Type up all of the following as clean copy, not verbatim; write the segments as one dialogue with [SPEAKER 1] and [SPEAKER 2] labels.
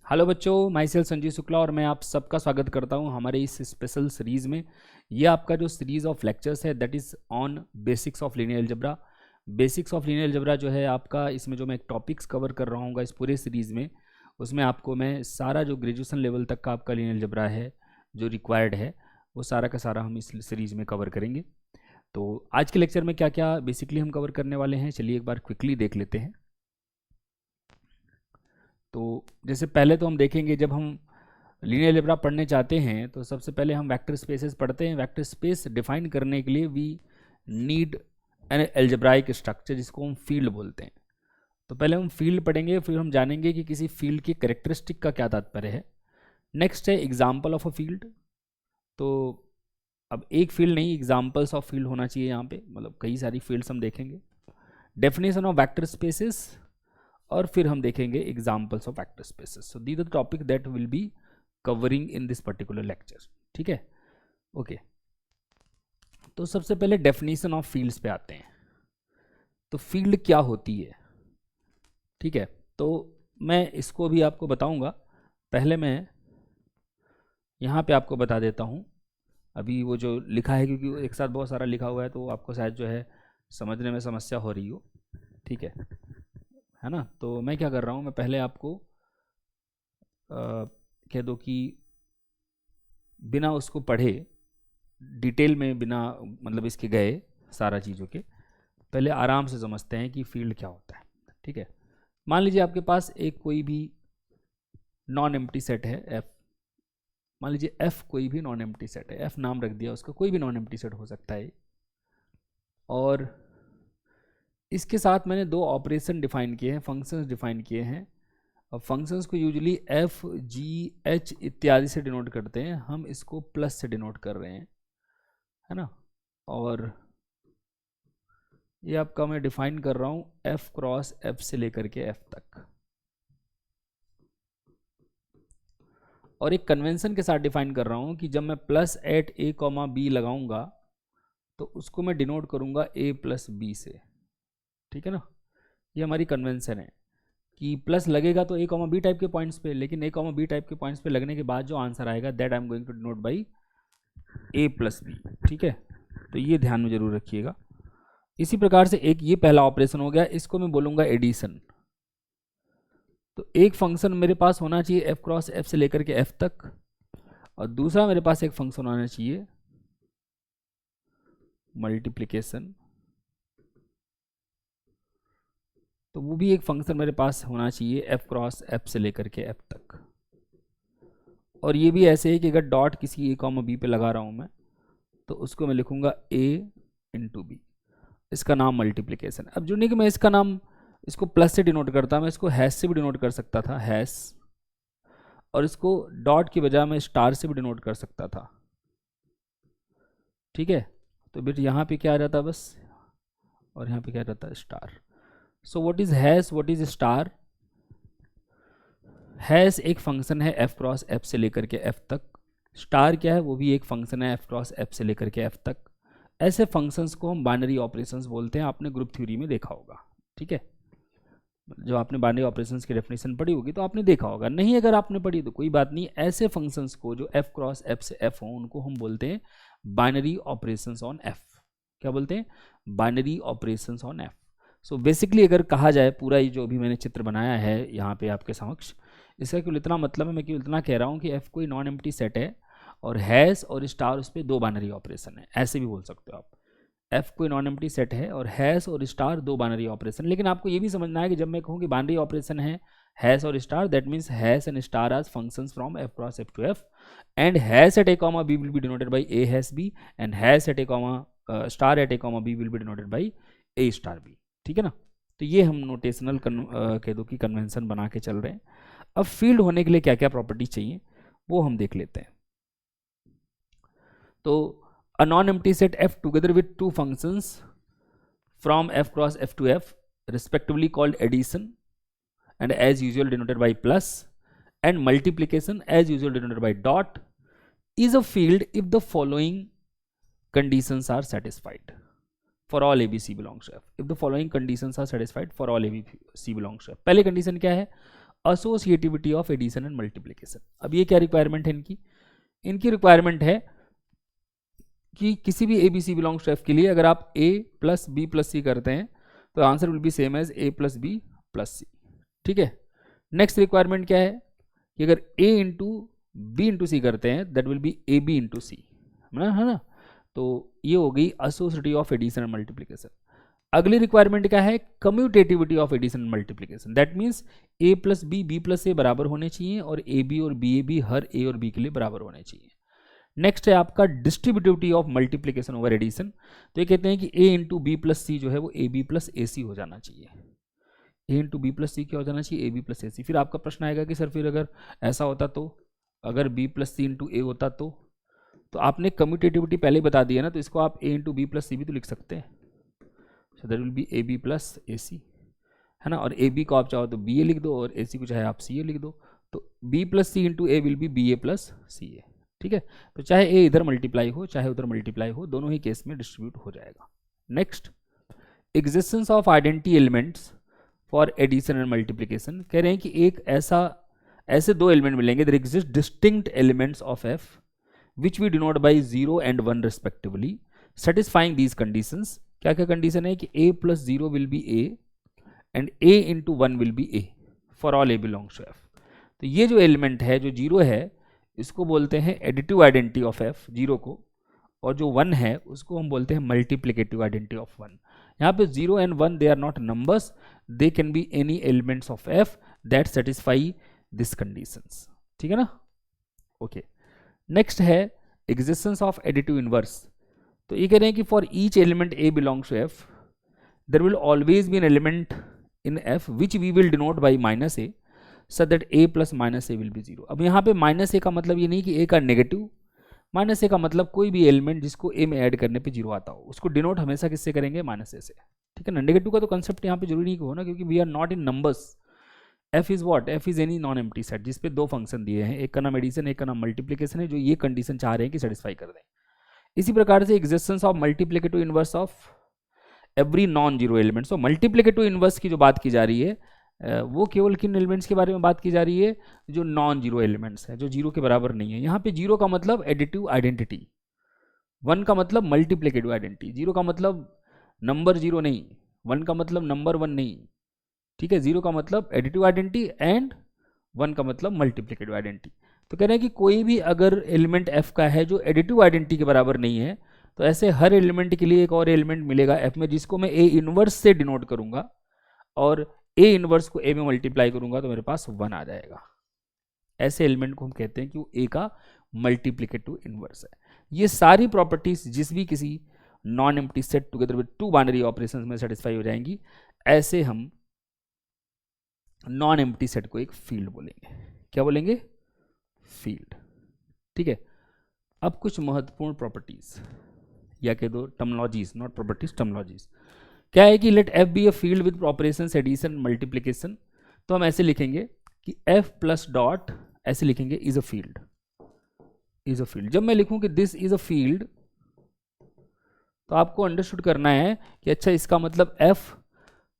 [SPEAKER 1] Hello बच्चों, my self Sanjeev Shukla और मैं आप सबका स्वागत करता हूं हमारे इस स्पेशल सीरीज़ में। ये आपका जो सीरीज़ ऑफ लेक्चर्स है that is on basics of linear algebra. Basics of linear algebra जो है आपका, इसमें जो मैं टॉपिक्स कवर कर रहा हूँ इस पूरे सीरीज़ में, उसमें आपको मैं सारा जो ग्रेजुएशन लेवल तक का आपका लीनियर अलजेब्रा है जो रिक्वायर्ड है वो सारा का सारा हम इस सीरीज़ में कवर करेंगे। तो आज के लेक्चर में क्या क्या बेसिकली हम कवर करने वाले हैं, चलिए एक बार क्विकली देख लेते हैं। तो जैसे पहले तो हम देखेंगे, जब हम लीनियर अलजेब्रा पढ़ने चाहते हैं तो सबसे पहले हम वेक्टर स्पेसेस पढ़ते हैं। वेक्टर स्पेस डिफाइन करने के लिए we need an algebraic structure जिसको हम फील्ड बोलते हैं। तो पहले हम फील्ड पढ़ेंगे, फिर हम जानेंगे कि किसी फील्ड की कैरेक्टरिस्टिक का क्या तात्पर्य है। नेक्स्ट है एग्जाम्पल ऑफ अ फील्ड। तो अब एक फील्ड नहीं, एग्जाम्पल्स ऑफ फील्ड होना चाहिए यहाँ पे, मतलब कई सारी फील्ड्स हम देखेंगे। डेफिनेशन ऑफ वेक्टर स्पेसेस, और फिर हम देखेंगे examples of vector spaces. So the the topic that will be covering in this particular lecture. ठीक है, ओके। तो सबसे पहले डेफिनेशन ऑफ फील्ड्स पे आते हैं। तो फील्ड क्या होती है, ठीक है, तो मैं इसको भी आपको बताऊंगा। पहले मैं यहाँ पे आपको बता देता हूँ अभी वो जो लिखा है, क्योंकि एक साथ बहुत सारा लिखा हुआ है तो आपको शायद जो है समझने में समस्या हो रही हो, ठीक है ना। तो मैं क्या कर रहा हूँ, मैं पहले आपको कह दो कि बिना उसको पढ़े डिटेल में, बिना मतलब इसके गए सारा चीज़ों के, पहले आराम से समझते हैं कि फील्ड क्या होता है। ठीक है, मान लीजिए आपके पास एक कोई भी नॉन एम्प्टी सेट है एफ। मान लीजिए एफ कोई भी नॉन एम्प्टी सेट है, एफ नाम रख दिया उसका, कोई भी नॉन एम्प्टी सेट हो सकता है। और इसके साथ मैंने दो ऑपरेशन डिफाइन किए हैं, फंक्शंस डिफाइन किए हैं। अब फंक्शंस को यूजुअली एफ जी एच इत्यादि से डिनोट करते हैं, हम इसको प्लस से डिनोट कर रहे हैं, है ना। और ये आपका मैं डिफाइन कर रहा हूं एफ क्रॉस एफ से लेकर के एफ तक, और एक कन्वेंशन के साथ डिफाइन कर रहा हूं कि जब मैं plus eight A comma B लगाऊंगा तो उसको मैं डिनोट करूंगा ए प्लस बी से। ठीक है ना, ये हमारी कन्वेंशन है कि प्लस लगेगा तो ए कॉमा बी टाइप के पॉइंट्स पे, लेकिन ए कॉमा बी टाइप के पॉइंट्स पे लगने के बाद जो आंसर आएगा that I am going to denote by A plus B. ठीक है, तो ये ध्यान में जरूर रखिएगा। इसी प्रकार से एक ये पहला ऑपरेशन हो गया, इसको मैं बोलूंगा एडिशन। तो एक फंक्शन मेरे पास होना चाहिए एफ क्रॉस एफ से लेकर के एफ तक, और दूसरा मेरे पास एक फंक्शन होना चाहिए मल्टीप्लिकेशन। तो वो भी एक फंक्शन मेरे पास होना चाहिए एफ क्रॉस एफ से लेकर के एफ तक। और ये भी ऐसे है कि अगर डॉट किसी ए कॉमा बी पे लगा रहा हूँ मैं, तो उसको मैं लिखूंगा ए इंटू बी, इसका नाम मल्टीप्लिकेशन। अब जो नहीं कि मैं इसका नाम इसको प्लस से डिनोट करता, मैं इसको हैश से भी डिनोट कर सकता था, हैश, और इसको डॉट की बजाय मैं स्टार से भी डिनोट कर सकता था। ठीक है, तो बिट यहाँ पे क्या आ जाता बस, और यहाँ पे क्या रहता है star. So what is hash, what is star. Hash एक फंक्शन है एफ क्रॉस एफ से लेकर के एफ तक, स्टार क्या है, वो भी एक फंक्शन है एफ क्रॉस एफ से लेकर के एफ तक। ऐसे फंक्शंस को हम बाइनरी ऑपरेशंस बोलते हैं, आपने ग्रुप थ्योरी में देखा होगा। ठीक है, जो आपने बाइनरी ऑपरेशंस की डेफिनेशन पढ़ी होगी तो आपने देखा होगा, नहीं अगर आपने पढ़ी तो कोई बात नहीं। ऐसे फंक्शंस को जो एफ क्रॉस एफ से एफ हो उनको हम बोलते हैं बाइनरी ऑपरेशंस ऑन एफ। क्या बोलते हैं, binary operations on F. So basically अगर कहा जाए, पूरा ये जो भी मैंने चित्र बनाया है यहाँ पे आपके समक्ष, इसका केवल इतना मतलब है, मैं केवल इतना कह रहा हूँ कि एफ कोई नॉन एम्प्टी सेट है और हैश और स्टार उस पर दो बाइनरी ऑपरेशन है, ऐसे भी बोल सकते हो आप। एफ कोई नॉन एम्प्टी सेट है और हैश और स्टार दो बाइनरी ऑपरेशन। लेकिन आपको ये भी समझना है कि जब मैं कहूँ कि बाइनरी ऑपरेशन है हैश और star, that means hash and star are functions from F cross F to F, and hash at A comma B will be denoted by A hash B, and hash at A comma star at A comma B will be denoted by A star B. ठीक है ना, तो ये हम notional कह दो कि convention बना के चल रहे हैं। अब फील्ड होने के लिए क्या क्या प्रॉपर्टी चाहिए वो हम देख लेते हैं। तो a non-empty set f together with two functions from f cross f to f respectively called addition, and as usual denoted by plus, and multiplication as usual denoted by dot, is a field if the following conditions are satisfied for all abc belongs to f. If the following conditions are satisfied for all abc belongs to f. पहली condition क्या है, associativity of addition and multiplication. अब ये क्या requirement है इनकी requirement है कि किसी भी A B C belongs to F के लिए अगर आप a plus B plus C करते हैं तो answer will be same as a plus B plus C. ठीक है, नेक्स्ट रिक्वायरमेंट क्या है कि अगर a into B into C करते हैं that will be A B into C, है ना। तो ये हो गई associativity of addition and multiplication. अगली रिक्वायरमेंट क्या है, commutativity of addition and multiplication. That means a plus B plus A बराबर होने चाहिए और ए बी और बी ए बी हर ए और बी के लिए बराबर होने चाहिए। नेक्स्ट है आपका distributivity of multiplication over addition. तो ये कहते हैं कि a into B plus C जो है वो ए बी प्लस ए सी हो जाना चाहिए। a इंटू बी प्लस सी क्या हो जाना चाहिए, ए बी प्लस ए सी। फिर आपका प्रश्न आएगा कि सर फिर अगर ऐसा होता तो, अगर b प्लस सी इंटू ए होता तो आपने कम्यूटेटिविटी पहले ही बता दिया ना, तो इसको आप a into B plus C भी तो लिख सकते हैं। So that will be A B plus A C, है ना। और ए बी को आप चाहो तो बी ए लिख दो और ए सी को चाहे आप सी ए लिख दो। तो b plus C into A will be B A plus C A. ठीक है, तो चाहे a इधर मल्टीप्लाई हो चाहे उधर मल्टीप्लाई हो, दोनों ही केस में डिस्ट्रीब्यूट हो जाएगा। Next, existence of identity elements for addition and multiplication. कह रहे हैं कि एक ऐसे दो एलिमेंट मिलेंगे, there exist distinct elements of f which we denote by 0 and 1 respectively, satisfying these conditions। क्या क्या कंडीशन है कि a plus 0 will be a and a into 1 will be a for all a belongs to f। तो ये जो element है जो 0 है इसको बोलते हैं एडिटिव आइडेंटिटी ऑफ f 0 को, और जो 1 है उसको हम बोलते हैं मल्टीप्लिकेटिव आइडेंटिटी ऑफ 1। यहाँ पे 0 and 1 they are not numbers, they can be any elements of f that satisfy this conditions. ठीक है ना, ओके। नेक्स्ट है एग्जिस्टेंस ऑफ एडिटिव इनवर्स। तो ये कह रहे हैं कि for each element a belongs to f there will always be an element in f which we will denote by minus A so that a plus minus A will be 0। अब यहाँ पे minus ए का मतलब ये नहीं कि a का negative, minus ए का मतलब कोई भी एलिमेंट जिसको a में ऐड करने पे 0 आता हो उसको डिनोट हमेशा किससे करेंगे, माइनस ए से। ठीक है ना, नेगेटिव का तो कंसेप्ट यहाँ पे जरूरी नहीं हो ना, क्योंकि we are not in numbers. f is what, f is any non empty set जिसपे दो फंक्शन दिए हैं, एक का नाम एडिशन एक का नाम मल्टीप्लिकेशन है, जो ये कंडीशन चाह रहे हैं कि सेटिस्फाई कर दें। इसी प्रकार से existence of multiplicative inverse of every non zero element. So multiplicative inverse की जो बात की जा रही है वो केवल किन एलिमेंट्स के बारे में बात की जा रही है, जो नॉन जीरो एलिमेंट्स है, जो जीरो के बराबर नहीं है। यहाँ पे जीरो का मतलब एडिटिव आइडेंटिटी, 1 का मतलब मल्टीप्लिकेटिव आइडेंटिटी, 0 का मतलब नंबर 0 नहीं, 1 का मतलब नंबर 1 नहीं। ठीक है, 0 का मतलब एडिटिव आइडेंटिटी एंड 1 का मतलब मल्टीप्लिकेटिव आइडेंटिटी। तो कह रहे हैं कि कोई भी अगर एलिमेंट f का है जो एडिटिव आइडेंटिटी के बराबर नहीं है, तो ऐसे हर एलिमेंट के लिए एक और एलिमेंट मिलेगा f में जिसको मैं a इनवर्स से डिनोट करूंगा, और a इनवर्स को a में मल्टीप्लाई करूंगा तो मेरे पास 1 आ जाएगा। ऐसे एलिमेंट को हम कहते हैं कि वो a का मल्टीप्लिकेटिव इनवर्स है। ये सारी प्रॉपर्टीज जिस भी किसी non empty set together with two binary operations में सेटिस्फाई हो जाएंगी, ऐसे हम नॉन एम्प्टी सेट को एक फील्ड बोलेंगे। क्या बोलेंगे, फील्ड। ठीक है, अब कुछ महत्वपूर्ण प्रॉपर्टीज या कह दो टर्मिनोलॉजीज, नॉट प्रॉपर्टीज, टर्मिनोलॉजीज। क्या है कि let f be a field with operations addition multiplication. तो हम ऐसे लिखेंगे कि f प्लस डॉट, ऐसे लिखेंगे is a field, is a field. जब मैं लिखूं कि दिस इज अ फील्ड तो आपको अंडरस्टूड करना है कि अच्छा इसका मतलब f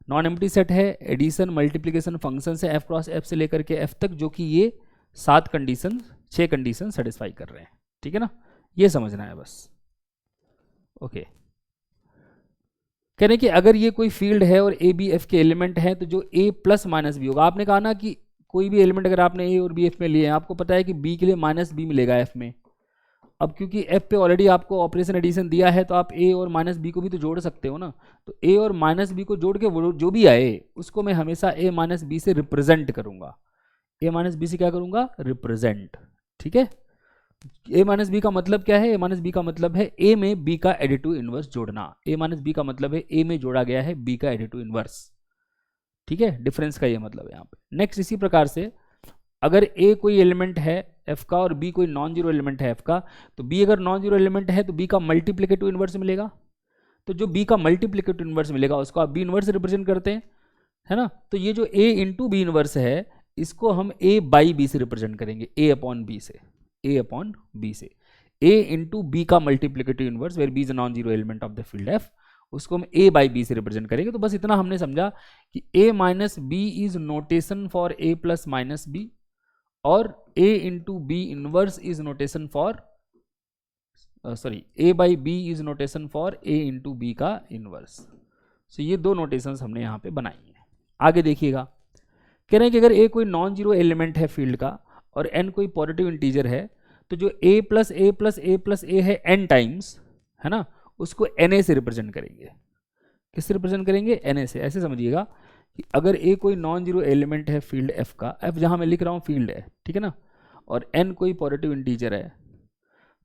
[SPEAKER 1] नॉन एम्प्टी सेट है, एडिशन मल्टीप्लिकेशन फंक्शन से f क्रॉस f से लेकर के f तक, जो कि ये 6 कंडीशन सेटिस्फाई कर रहे हैं। ठीक है ना, ये समझना है बस। ओके, कह रहे हैं कि अगर ये कोई फील्ड है और a b f के एलिमेंट हैं तो जो a प्लस माइनस बी होगा। आपने कहा ना कि कोई भी एलिमेंट अगर आपने a और b f में लिए हैं, आपको पता है कि b के लिए माइनस b मिलेगा f में। अब क्योंकि f पे ऑलरेडी आपको ऑपरेशन एडिशन दिया है तो आप a और माइनस b को भी तो जोड़ सकते हो ना। तो a और माइनस b को जोड़ के वो जो भी आए उसको मैं हमेशा a माइनस b से रिप्रेजेंट करूंगा। a माइनस b से क्या करूंगा, रिप्रेजेंट। ठीक है, a माइनस b का मतलब क्या है, a माइनस b का मतलब है a में b का एडिटिव इनवर्स जोड़ना। a माइनस b का मतलब है a में जोड़ा गया है b का एडिटिव इनवर्स। ठीक है, डिफरेंस का ये मतलब है यहाँ पे। नेक्स्ट, इसी प्रकार से अगर a कोई एलिमेंट है f का और b कोई नॉन जीरो एलिमेंट है f का, तो b अगर नॉन जीरो एलिमेंट है तो b का मल्टीप्लिकेटिव इनवर्स मिलेगा। तो जो b का मल्टीप्लिकेटिव इनवर्स मिलेगा उसको आप b इनवर्स रिप्रेजेंट करते हैं, है ना। तो ये जो a इंटू बी इनवर्स है इसको हम a बाई b से रिप्रेजेंट करेंगे, a अपॉन b से, a अपॉन b से। a इंटू बी का multiplicative inverse where b is a non zero element of the field f, उसको हम a बाई बी से रिप्रेजेंट करेंगे। तो बस इतना हमने समझा कि a minus B is notation for a plus minus B, और a into B inverse is notation for a by B is notation for a into B का इनवर्स। सो ये दो नोटेशंस हमने यहाँ पे बनाई हैं। आगे देखिएगा, कह रहे हैं कि अगर a कोई नॉन जीरो एलिमेंट है फील्ड का और n कोई पॉजिटिव इंटीजर है, तो जो a plus A plus A plus A है n टाइम्स, है ना, उसको na से रिप्रेजेंट करेंगे। किससे रिप्रेजेंट करेंगे? na से। ऐसे समझिएगा कि अगर a कोई नॉन जीरो एलिमेंट है फील्ड f का, f जहाँ मैं लिख रहा हूँ फील्ड है, ठीक है ना, और n कोई पॉजिटिव इंटीजर है,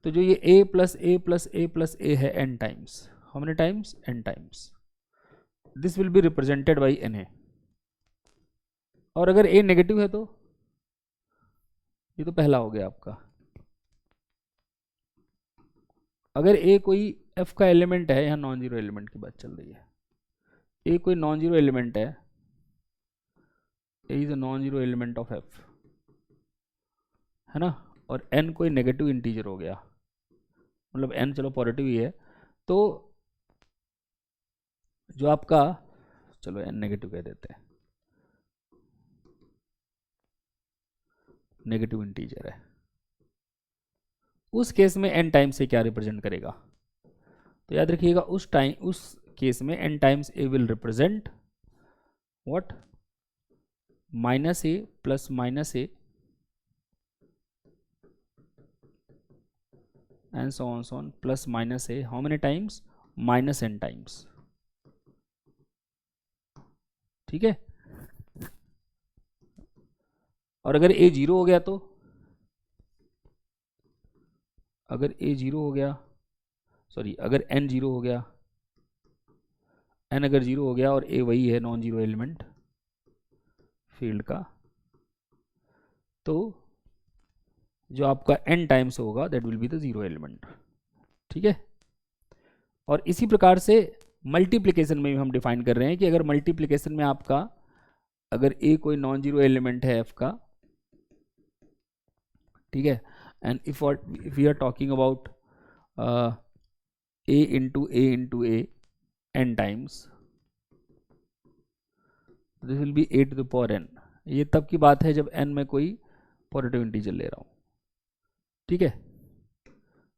[SPEAKER 1] तो जो ये a plus A plus A plus A है n times, how many times? n times, this will be represented by na। और अगर a नेगेटिव है तो ये तो पहला हो गया आपका। अगर a कोई f का एलिमेंट है, यहाँ नॉन जीरो एलिमेंट की बात चल रही है, a कोई नॉन जीरो एलिमेंट है, a is a non zero element of f, है ना, और n कोई नेगेटिव इंटीजर हो गया, मतलब n चलो पॉजिटिव ही है, तो जो आपका, चलो n नेगेटिव कह देते हैं, नेगेटिव इंटीजर है, उस केस में n टाइम्स से क्या रिप्रेजेंट करेगा? तो याद रखिएगा उस केस में n times a will represent what? Minus a plus minus a and so on plus minus a, how many times? minus n times, ठीक है। और अगर a जीरो हो गया तो, अगर a जीरो हो गया, सॉरी अगर n जीरो हो गया, n अगर जीरो हो गया और a वही है नॉन जीरो एलिमेंट फील्ड का, तो जो आपका n टाइम्स होगा that will be the zero element, ठीक है। और इसी प्रकार से मल्टीप्लिकेशन में भी हम डिफाइन कर रहे हैं कि अगर मल्टीप्लिकेशन में आपका, अगर a कोई नॉन जीरो एलिमेंट है f का, ठीक है, and if we are talking about a into a n times, this will be a to the power n। ये तब की बात है जब n में कोई पॉजिटिव इंटीजर ले रहा हूँ, ठीक है।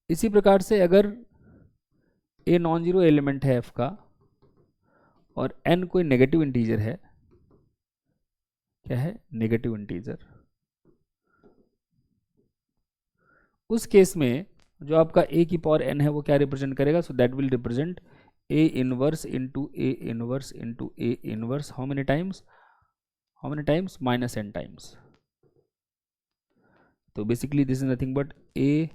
[SPEAKER 1] इसी प्रकार से अगर a नॉन जीरो एलिमेंट है f का और n कोई नेगेटिव इंटीजर है, क्या है? नेगेटिव इंटीजर, उस केस में जो आपका a की पावर n है वो क्या रिप्रेजेंट करेगा? So that will represent a inverse into a inverse into a inverse, how many times? How many times? Minus n times. तो basically this is nothing but a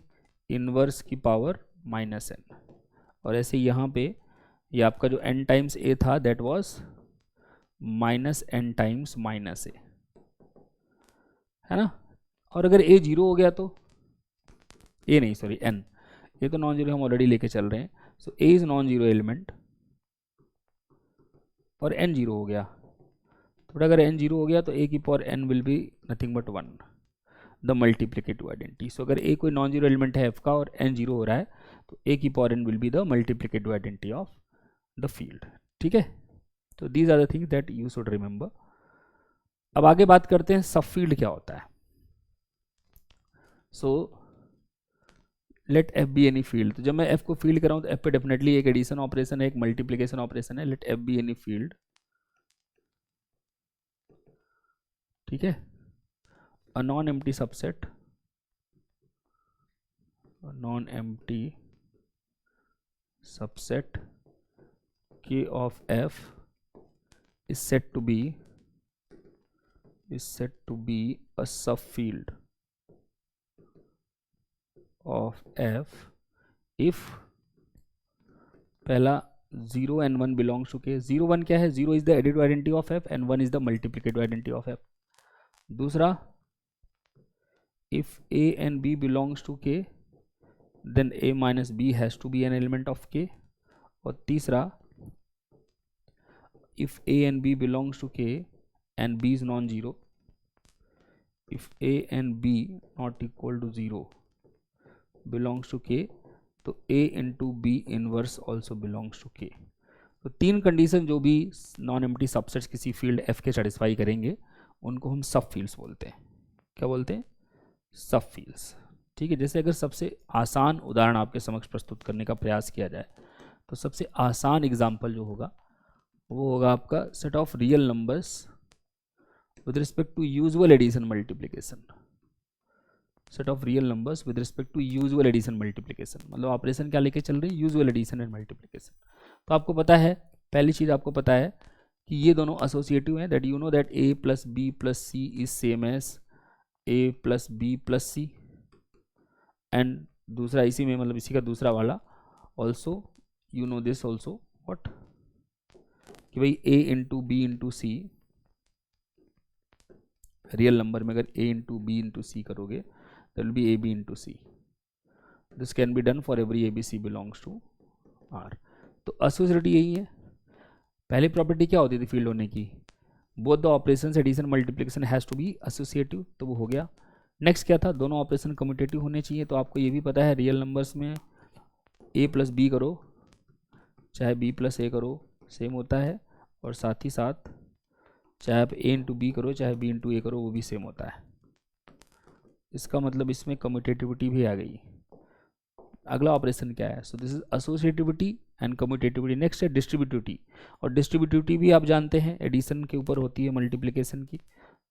[SPEAKER 1] inverse की power minus n, और ऐसे यहाँ पे ये आपका जो n times a था that was minus n times minus a, है ना। और अगर a जीरो हो गया तो, a नहीं सॉरी n, ये तो नॉन जीरो हम ऑलरेडी लेके चल रहे हैं, सो a is non zero element और n जीरो हो गया, तो अगर n जीरो हो गया तो a की power n will be nothing but 1, the multiplicative identity. So अगर a कोई नॉन जीरो एलिमेंट है f का और n जीरो हो रहा है, तो a की power n will be the multiplicative identity of the field, ठीक है। तो these are the things that you should remember. अब आगे बात करते हैं सब फील्ड क्या होता है। So let f be any field, तो जब मैं f को फील्ड कर रहा हूँ तो f पे डेफिनेटली एक एडिशन ऑपरेशन है, एक मल्टीप्लिकेशन ऑपरेशन है। Let f be any field, ठीक है, a non-empty subset, a non-empty subset k of f is said to be a subfield of f if पहला 0 and 1 belongs to k। 0 1 क्या है? 0 is the additive identity of f and 1 is the multiplicative identity of f। दूसरा, if a and b belongs to k then a minus b has to be an element of k। और तीसरा, if a and b belongs to k and b is non-zero, if a and b not equal to 0 belongs to k, तो a into b inverse also belongs to k। तो 3 condition जो भी non empty subsets किसी field F के satisfy करेंगे उनको हम सब फील्ड्स बोलते हैं। क्या बोलते हैं? सब फील्ड्स। ठीक है, जैसे अगर सबसे आसान उदाहरण आपके समक्ष प्रस्तुत करने का प्रयास किया जाए तो सबसे आसान एग्जाम्पल जो होगा वो होगा आपका set of real numbers with respect to usual addition multiplication. Set of real numbers with respect to usual addition multiplication, मतलब ऑपरेशन क्या लेके चल रही है? Usual addition and multiplication. तो आपको पता है, पहली चीज़ आपको पता है कि ये दोनों एसोसिएटिव हैं, that you know that a plus B plus C is same as a plus B plus C. And दूसरा इसी में, मतलब इसी का दूसरा वाला also you know this also what, कि भाई a into B into C, real number में अगर a into B into C करोगे that will be a b into C. This can be done for every a b c belongs to R। तो associativity यही है। पहली property क्या होती थी फील्ड होने की? Both the operations addition multiplication has to be associative, तो वो हो गया। नेक्स्ट क्या था? दोनों ऑपरेशन कम्यूटेटिव होने चाहिए। तो आपको ये भी पता है रियल नंबर्स में a प्लस बी करो चाहे b प्लस a करो सेम होता है, और साथ ही साथ चाहे आप a इंटू बी करो चाहे b इंटू a करो वो भी सेम होता है। इसका मतलब इसमें कम्यूटेटिविटी भी आ गई। अगला ऑपरेशन क्या है? So this is associativity and commutativity. Next है डिस्ट्रीब्यूटिविटी, और डिस्ट्रीब्यूटिविटी भी आप जानते हैं एडिशन के ऊपर होती है मल्टीप्लिकेशन की।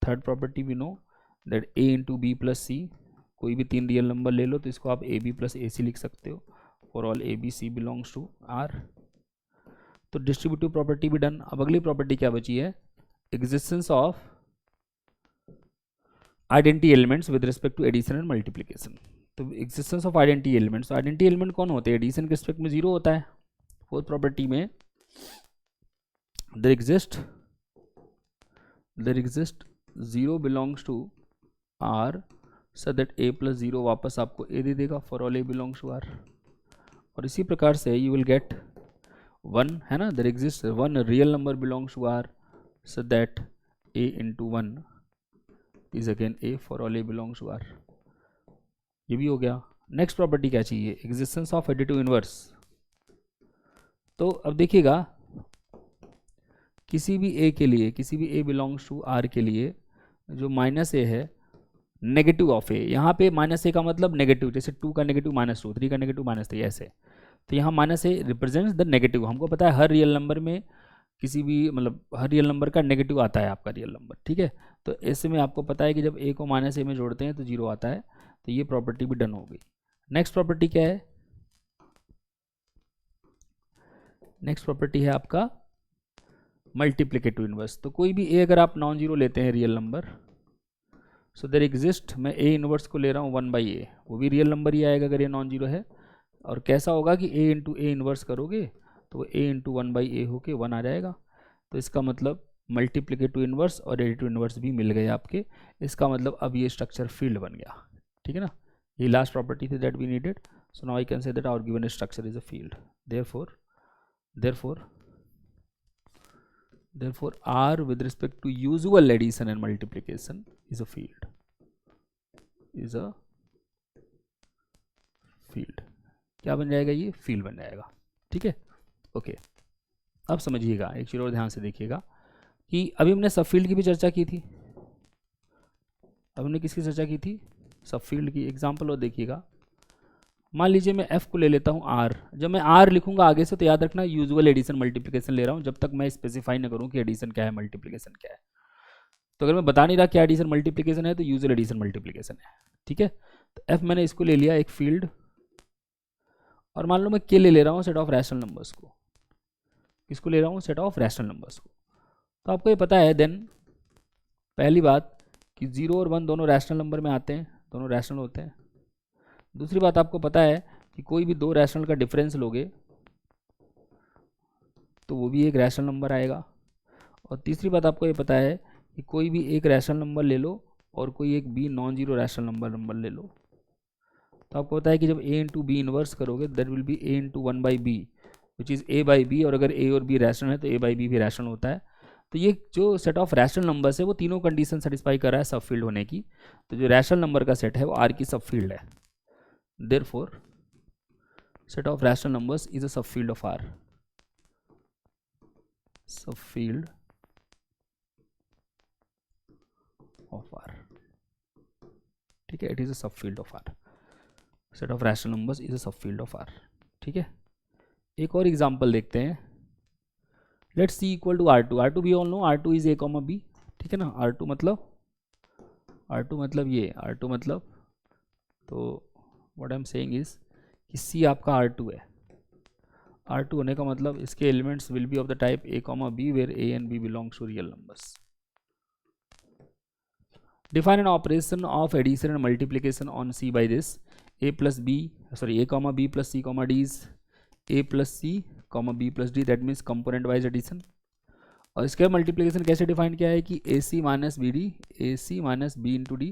[SPEAKER 1] Third property we know that a into B plus C, कोई भी 3 रियल नंबर ले लो तो इसको आप a b plus a c लिख सकते हो for all a b c belongs to R। तो डिस्ट्रीब्यूटिव प्रॉपर्टी भी डन। अब अगली प्रॉपर्टी क्या बची है? Existence of identity elements with respect to addition and multiplication. तो existence of identity elements, identity element कौन होते हैं? एडिशन के रिस्पेक्ट में 0 होता है। फोर्थ प्रॉपर्टी में there exist 0 belongs to R so that a plus 0 वापस आपको a दे देगा for all a belongs to R। और इसी प्रकार से यू विल गेट 1, है ना, there exist 1 real number belongs to R so that a into 1 is again a for all a belongs to R। ये भी हो गया। नेक्स्ट प्रॉपर्टी क्या चाहिए? Existence of additive inverse. तो अब देखिएगा किसी भी a के लिए, किसी भी a बिलोंग्स टू R के लिए जो माइनस a है नेगेटिव ऑफ a, यहाँ पे माइनस a का मतलब नेगेटिव, जैसे 2 का नेगेटिव -2, 3 का नेगेटिव -3 ऐसे। तो यहाँ minus a represents the negative. हमको पता है हर रियल नंबर में किसी भी, मतलब हर रियल नंबर का नेगेटिव आता है आपका रियल नंबर, ठीक है। तो ऐसे में आपको पता है कि जब a को -a में जोड़ते हैं तो 0 आता है। तो ये प्रॉपर्टी भी डन हो गई। नेक्स्ट प्रॉपर्टी क्या है? नेक्स्ट प्रॉपर्टी है आपका मल्टीप्लिकेटिव इनवर्स। तो कोई भी a अगर आप नॉन जीरो लेते हैं real number, so there exist, मैं a इनवर्स को ले रहा हूँ 1/a, वो भी रियल नंबर ही आएगा अगर ये नॉन जीरो है। और कैसा होगा कि a इंटू a इनवर्स करोगे तो वो a इंटू 1/a होके 1 आ जाएगा। तो इसका मतलब मल्टीप्लिकेटिव इनवर्स और एडिटिव इनवर्स भी मिल गए आपके। इसका मतलब अब ये स्ट्रक्चर फील्ड बन गया, ठीक है ना। ये लास्ट प्रॉपर्टी थी that we needed. So now I can say that our given structure is a field. therefore R with respect to usual addition and multiplication is a field, क्या बन जाएगा? ये फील्ड बन जाएगा, ठीक है। ओके, अब समझिएगा, एक चीज और ध्यान से देखिएगा कि अभी हमने सब फील्ड की भी चर्चा की थी। अब हमने किसकी चर्चा की थी? सब फील्ड की। एग्जाम्पल और देखिएगा, मान लीजिए मैं f को ले लेता हूँ r। जब मैं r लिखूंगा आगे से तो याद रखना यूजुअल एडिशन मल्टीप्लिकेशन ले रहा हूँ, जब तक मैं स्पेसिफाई ना करूँ कि एडिशन क्या है मल्टीप्लिकेशन क्या है। तो अगर मैं बता नहीं रहा क्या एडिशन मल्टीप्लिकेशन है तो यूजुअल एडिशन मल्टीप्लिकेशन है, ठीक है। तो f मैंने इसको ले लिया एक फील्ड, और मान लो मैं k ले रहा हूँ सेट ऑफ रैशनल नंबर्स को। किसको ले रहा हूँ? सेट ऑफ रैशनल नंबर्स को। तो आपको ये पता है देन पहली बात कि 0 और 1 दोनों रैशनल नंबर में आते हैं, दोनों रैशनल होते हैं। दूसरी बात आपको पता है कि कोई भी 2 रैशनल का डिफरेंस लोगे तो वो भी एक रैशनल नंबर आएगा। और तीसरी बात आपको ये पता है कि कोई भी एक रैशनल नंबर ले लो और कोई एक B non zero rational number ले लो, तो आपको पता है कि जब a इंटू बी इनवर्स करोगे that will be a into 1/b which is a/b, और अगर a और b रैशनल है तो a/b भी रैशनल होता है। तो ये जो सेट ऑफ रैशनल नंबर्स है वो तीनों कंडीशन सेटिस्फाई कर रहा है सब फील्ड होने की। तो जो रैशनल नंबर का सेट है वो R की सब फील्ड है। Therefore, set of rational numbers is a subfield of R. Subfield of R, ठीक है, it is a subfield of R, set of rational numbers is a subfield of R, ठीक है। एक और example देखते हैं, let's C equal to R two भी all know R two is A comma B, ठीक है ना। आर टू मतलब ये आर टू मतलब, तो what I am saying is कि सी आपका आर टू है, आर टू होने का मतलब इसके elements will be of the type A comma B where A and B belongs to real numbers. Define an operation of addition and multiplication on C by this: a comma b plus c comma d is a plus c comma b plus d, that means component wise addition। और इसके multiplication कैसे define किया है कि A C minus B D, A C minus B into D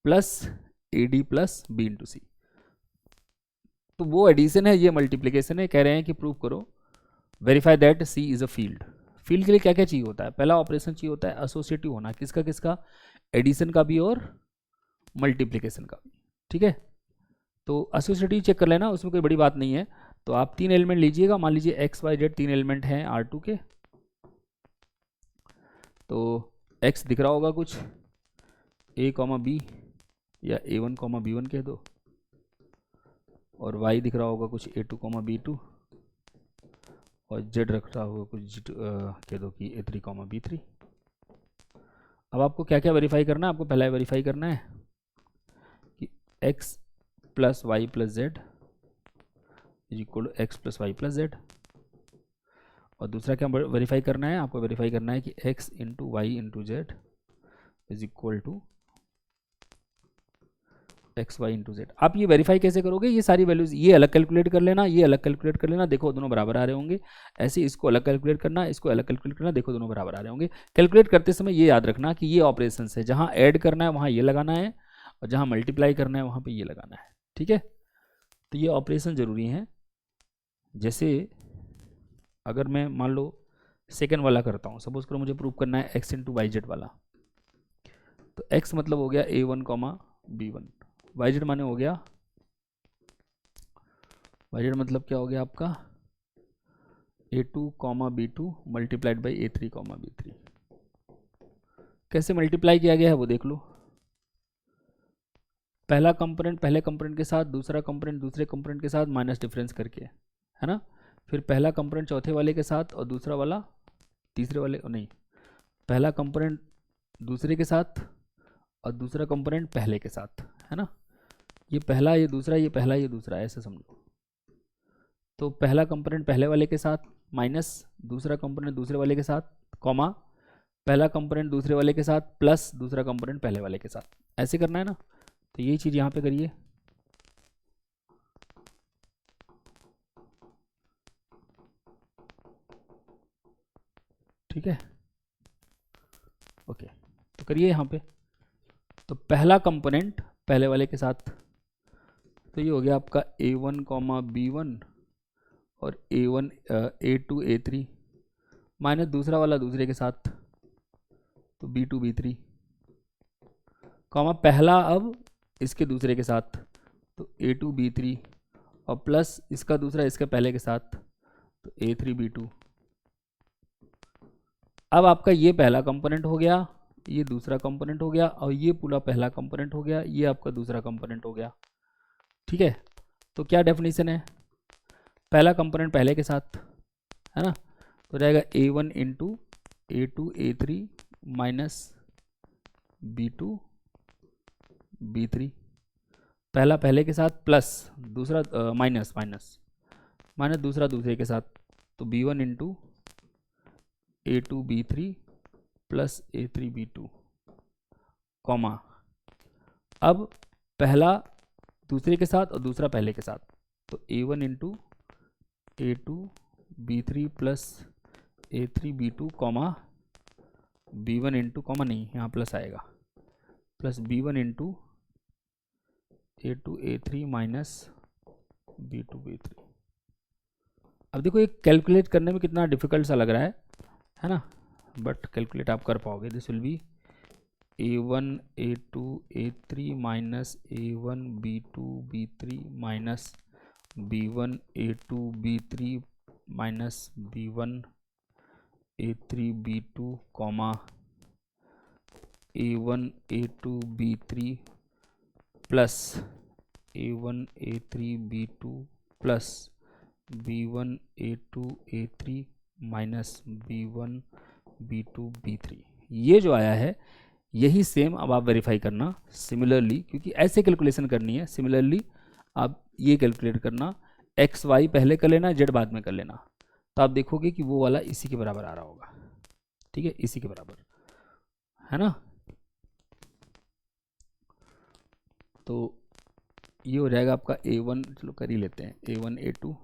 [SPEAKER 1] plus A D plus B into C. तो वो addition है, ये मल्टीप्लिकेशन है। कह रहे हैं कि प्रूव करो, verify that C is a field. Field के लिए क्या क्या चाहिए होता है? पहला ऑपरेशन चाहिए होता है एसोसिएटिव होना, किसका किसका, एडिशन का भी और मल्टीप्लिकेशन का भी, ठीक है। तो एसोसिएटिव चेक कर लेना, उसमें कोई बड़ी बात नहीं है। तो आप तीन एलिमेंट लीजिएगा, मान लीजिए एक्स वाई जेड तीन एलिमेंट हैं आर टू के। तो एक्स दिख रहा होगा कुछ, ए कॉमा बी या ए वन कॉमा बी वन कह दो, और वाई दिख रहा होगा कुछ ए टू कॉमा बी टू, और जेड रख रहा होगा कुछ कह दो कि ए थ्री कॉमा बी थ्री। अब आपको क्या क्या वेरीफाई करना है? आपको पहला वेरीफाई करना है कि x plus Y plus Z is equal to X plus Y plus Z. और दूसरा क्या वेरीफाई करना है? आपको वेरीफाई करना है कि x into Y into Z is equal to X Y into Z. आप ये वेरीफाई कैसे करोगे? ये सारी वैल्यूज ये अलग कैलकुलेट कर लेना, ये अलग कैलकुलेट कर लेना, देखो दोनों बराबर आ रहे होंगे। ऐसे इसको अलग कैलकुलेट करना, इसको अलग कैलकुलेट करना, देखो दोनों बराबर आ रहे होंगे। कैलकुलेट करते समय ये याद रखना कि ये ऑपरेशन है, जहाँ ऐड करना है वहाँ ये लगाना है, और जहाँ मल्टीप्लाई करना है वहाँ पर ये लगाना है, ठीक है। तो ये ऑपरेशन ज़रूरी हैं। जैसे अगर मैं मान लो सेकेंड वाला करता हूँ, सपोज करो मुझे प्रूव करना है एक्स इंटू वाई जेड वाला। तो एक्स मतलब हो गया A one comma B one, Y Z माने हो गया, वाई जेड मतलब क्या हो गया आपका A two comma B two multiplied by A three comma B three. कैसे मल्टीप्लाई किया गया है वो देख लो। पहला कंपोनेंट पहले कंपोनेंट के साथ, दूसरा कंपोनेंट दूसरे कंपोनेंट के साथ माइनस डिफरेंस करके, है ना। फिर पहला कंपोनेंट चौथे वाले के साथ और दूसरा वाला तीसरे वाले, नहीं, पहला कंपोनेंट दूसरे के साथ और दूसरा कंपोनेंट पहले के साथ, है ना। ये पहला ये दूसरा, ये पहला ये दूसरा, ऐसे समझो। तो पहला कंपोनेंट पहले वाले के साथ माइनस दूसरा कंपोनेंट दूसरे वाले के साथ, कॉमा पहला कंपोनेंट दूसरे वाले के साथ प्लस दूसरा कंपोनेंट पहले वाले के साथ, ऐसे करना है ना। तो यही चीज़ यहाँ पे करिए। ठीक है, ओके, तो करिए यहाँ पे। तो पहला कंपोनेंट पहले वाले के साथ, तो ये हो गया आपका A one comma B one और A one A two A three, minus दूसरा वाला दूसरे के साथ, तो B two B three, comma पहला अब इसके दूसरे के साथ, तो ए टू बी थ्री, और प्लस इसका दूसरा इसके पहले के साथ, तो ए थ्री बी टू। अब आपका ये पहला कंपोनेंट हो गया, ये दूसरा कंपोनेंट हो गया, और ये पूरा पहला कंपोनेंट हो गया, ये आपका दूसरा कंपोनेंट हो गया, ठीक है। तो क्या डेफिनेशन है? पहला कंपोनेंट पहले के साथ, है ना, तो रहेगा A one into A two A three minus B two B three, पहला पहले के साथ प्लस दूसरा माइनस माइनस माइनस दूसरा दूसरे के साथ, तो B one into A two B three plus A three B two, comma अब पहला दूसरे के साथ और दूसरा पहले के साथ, तो A one into A two B three plus A three B two, comma B one into, comma नहीं यहाँ प्लस आएगा, plus B one into A two A three minus B two B three. अब देखो ये calculate करने में कितना difficult सा लग रहा है ना, बट कैलकुलेट आप कर पाओगे। This will be A one A two A three minus A one B two B three minus B one A two B three minus B one A3B2 comma A1 A2 B3 plus A1 A3 B2 plus B1 A2 A3 minus B1 B2 B3, ये जो आया है यही same अब आप verify करना similarly, क्योंकि ऐसे कैलकुलेशन करनी है। सिमिलरली आप ये कैलकुलेट करना, एक्स वाई पहले कर लेना, जेड बाद में कर लेना, तो आप देखोगे कि वो वाला इसी के बराबर आ रहा होगा। ठीक है, इसी के बराबर है ना। तो ये हो जाएगा आपका A1, चलो कर ही लेते हैं, A1 A2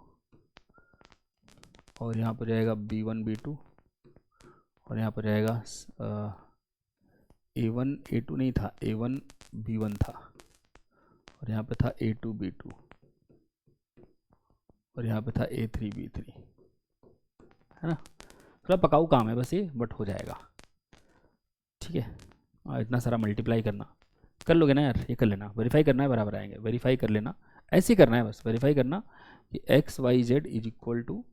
[SPEAKER 1] और यहाँ पर जाएगा B1 B2 और यहाँ पर जाएगा A1 A2 नहीं था, A1 B1 था और यहाँ पे था A2 B2 और यहाँ पे था A3 B3, है ना। थोड़ा पकाऊ काम है बस ये, बट हो जाएगा। ठीक है, और इतना सारा मल्टीप्लाई करना कर लोगे ना यार, ये कर लेना, वेरीफाई करना है, बराबर आएंगे, वेरीफाई कर लेना, ऐसे ही करना है बस, वेरीफाई करना कि X Y Z is equal to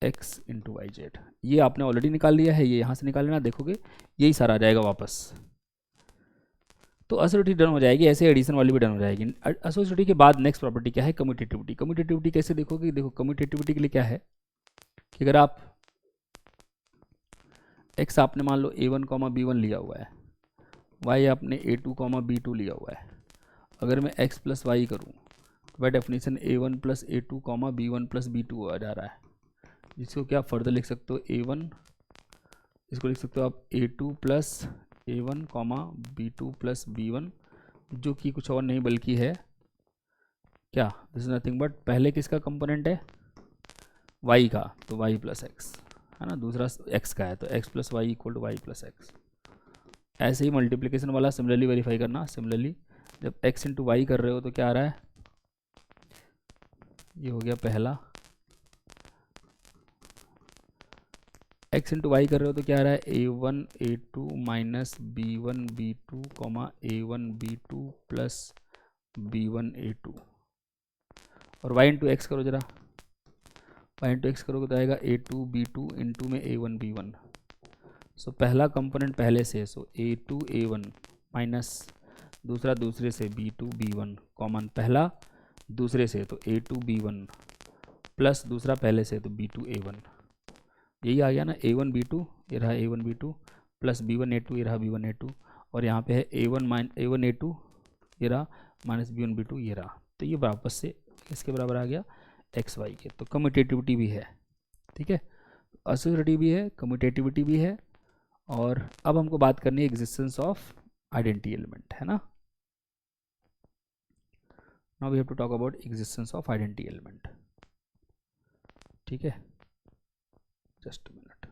[SPEAKER 1] X into Y Z. ये आपने ऑलरेडी निकाल लिया है, ये यहाँ से निकाल लेना, देखोगे यही सारा आ जाएगा वापस। तो एसोसिएटिविटी डन हो जाएगी, ऐसे एडिशन वाली भी डन हो जाएगी। एसोसिएटिविटी के बाद नेक्स्ट प्रॉपर्टी क्या है, कम्यूटेटिविटी। कम्यूटेटिविटी कैसे देखोगे, देखो कम्यूटेटिविटी के लिए क्या है कि अगर आप x आपने मान लो A1 कॉमा B1 लिया हुआ है, y आपने A2 कॉमा B2 लिया हुआ है, अगर मैं x प्लस वाई करूँ तो by definition A1 plus A2 comma B1 plus B2 आ जा रहा है, जिसको क्या फर्दर लिख सकते हो A1, इसको लिख सकते हो आप A2 plus A1 comma B2 plus B1, जो कि कुछ और नहीं बल्कि है क्या, दिस इज नथिंग बट पहले किसका कंपोनेंट है, y का, तो y प्लस एक्स है ना, दूसरा x का है तो x plus Y equal to Y plus X. ऐसे ही मल्टीप्लिकेशन वाला सिमिलरली वेरीफाई करना। सिमिलरली जब x इंटू वाई कर रहे हो तो क्या आ रहा है, ये हो गया पहला, x इंटू वाई कर रहे हो तो क्या आ रहा है, A1 A2 minus B1 B2 comma A1 B2 plus B1 A2, और y इंटू एक्स करो जरा, y इंटू एक्स करोगे तो आएगा A2 B2 इंटू में A1 B1। सो पहला कंपोनेंट पहले से, सो A2 A1 माइनस दूसरा दूसरे से B2 B1 कॉमन, पहला दूसरे से तो A2 B1 प्लस दूसरा पहले से तो B2 A1, यही आ गया ना, A1 B2 ये रहा A1 B2 plus B1 A2 ये रहा B1 A2, और यहाँ पे है A1 A2 ये रहा माइनस B1 B2 ये रहा, तो ये वापस से किसके बराबर आ गया, एक्स वाई के। तो कम्यूटेटिविटी भी है, ठीक है, एसोसिएटिविटी भी है, कम्यूटेटिविटी भी है, और अब हमको बात करनी है एग्जिस्टेंस ऑफ आइडेंटिटी एलिमेंट, है ना। Now we have to talk about existence of identity element. ठीक है, जस्ट अ मिनट।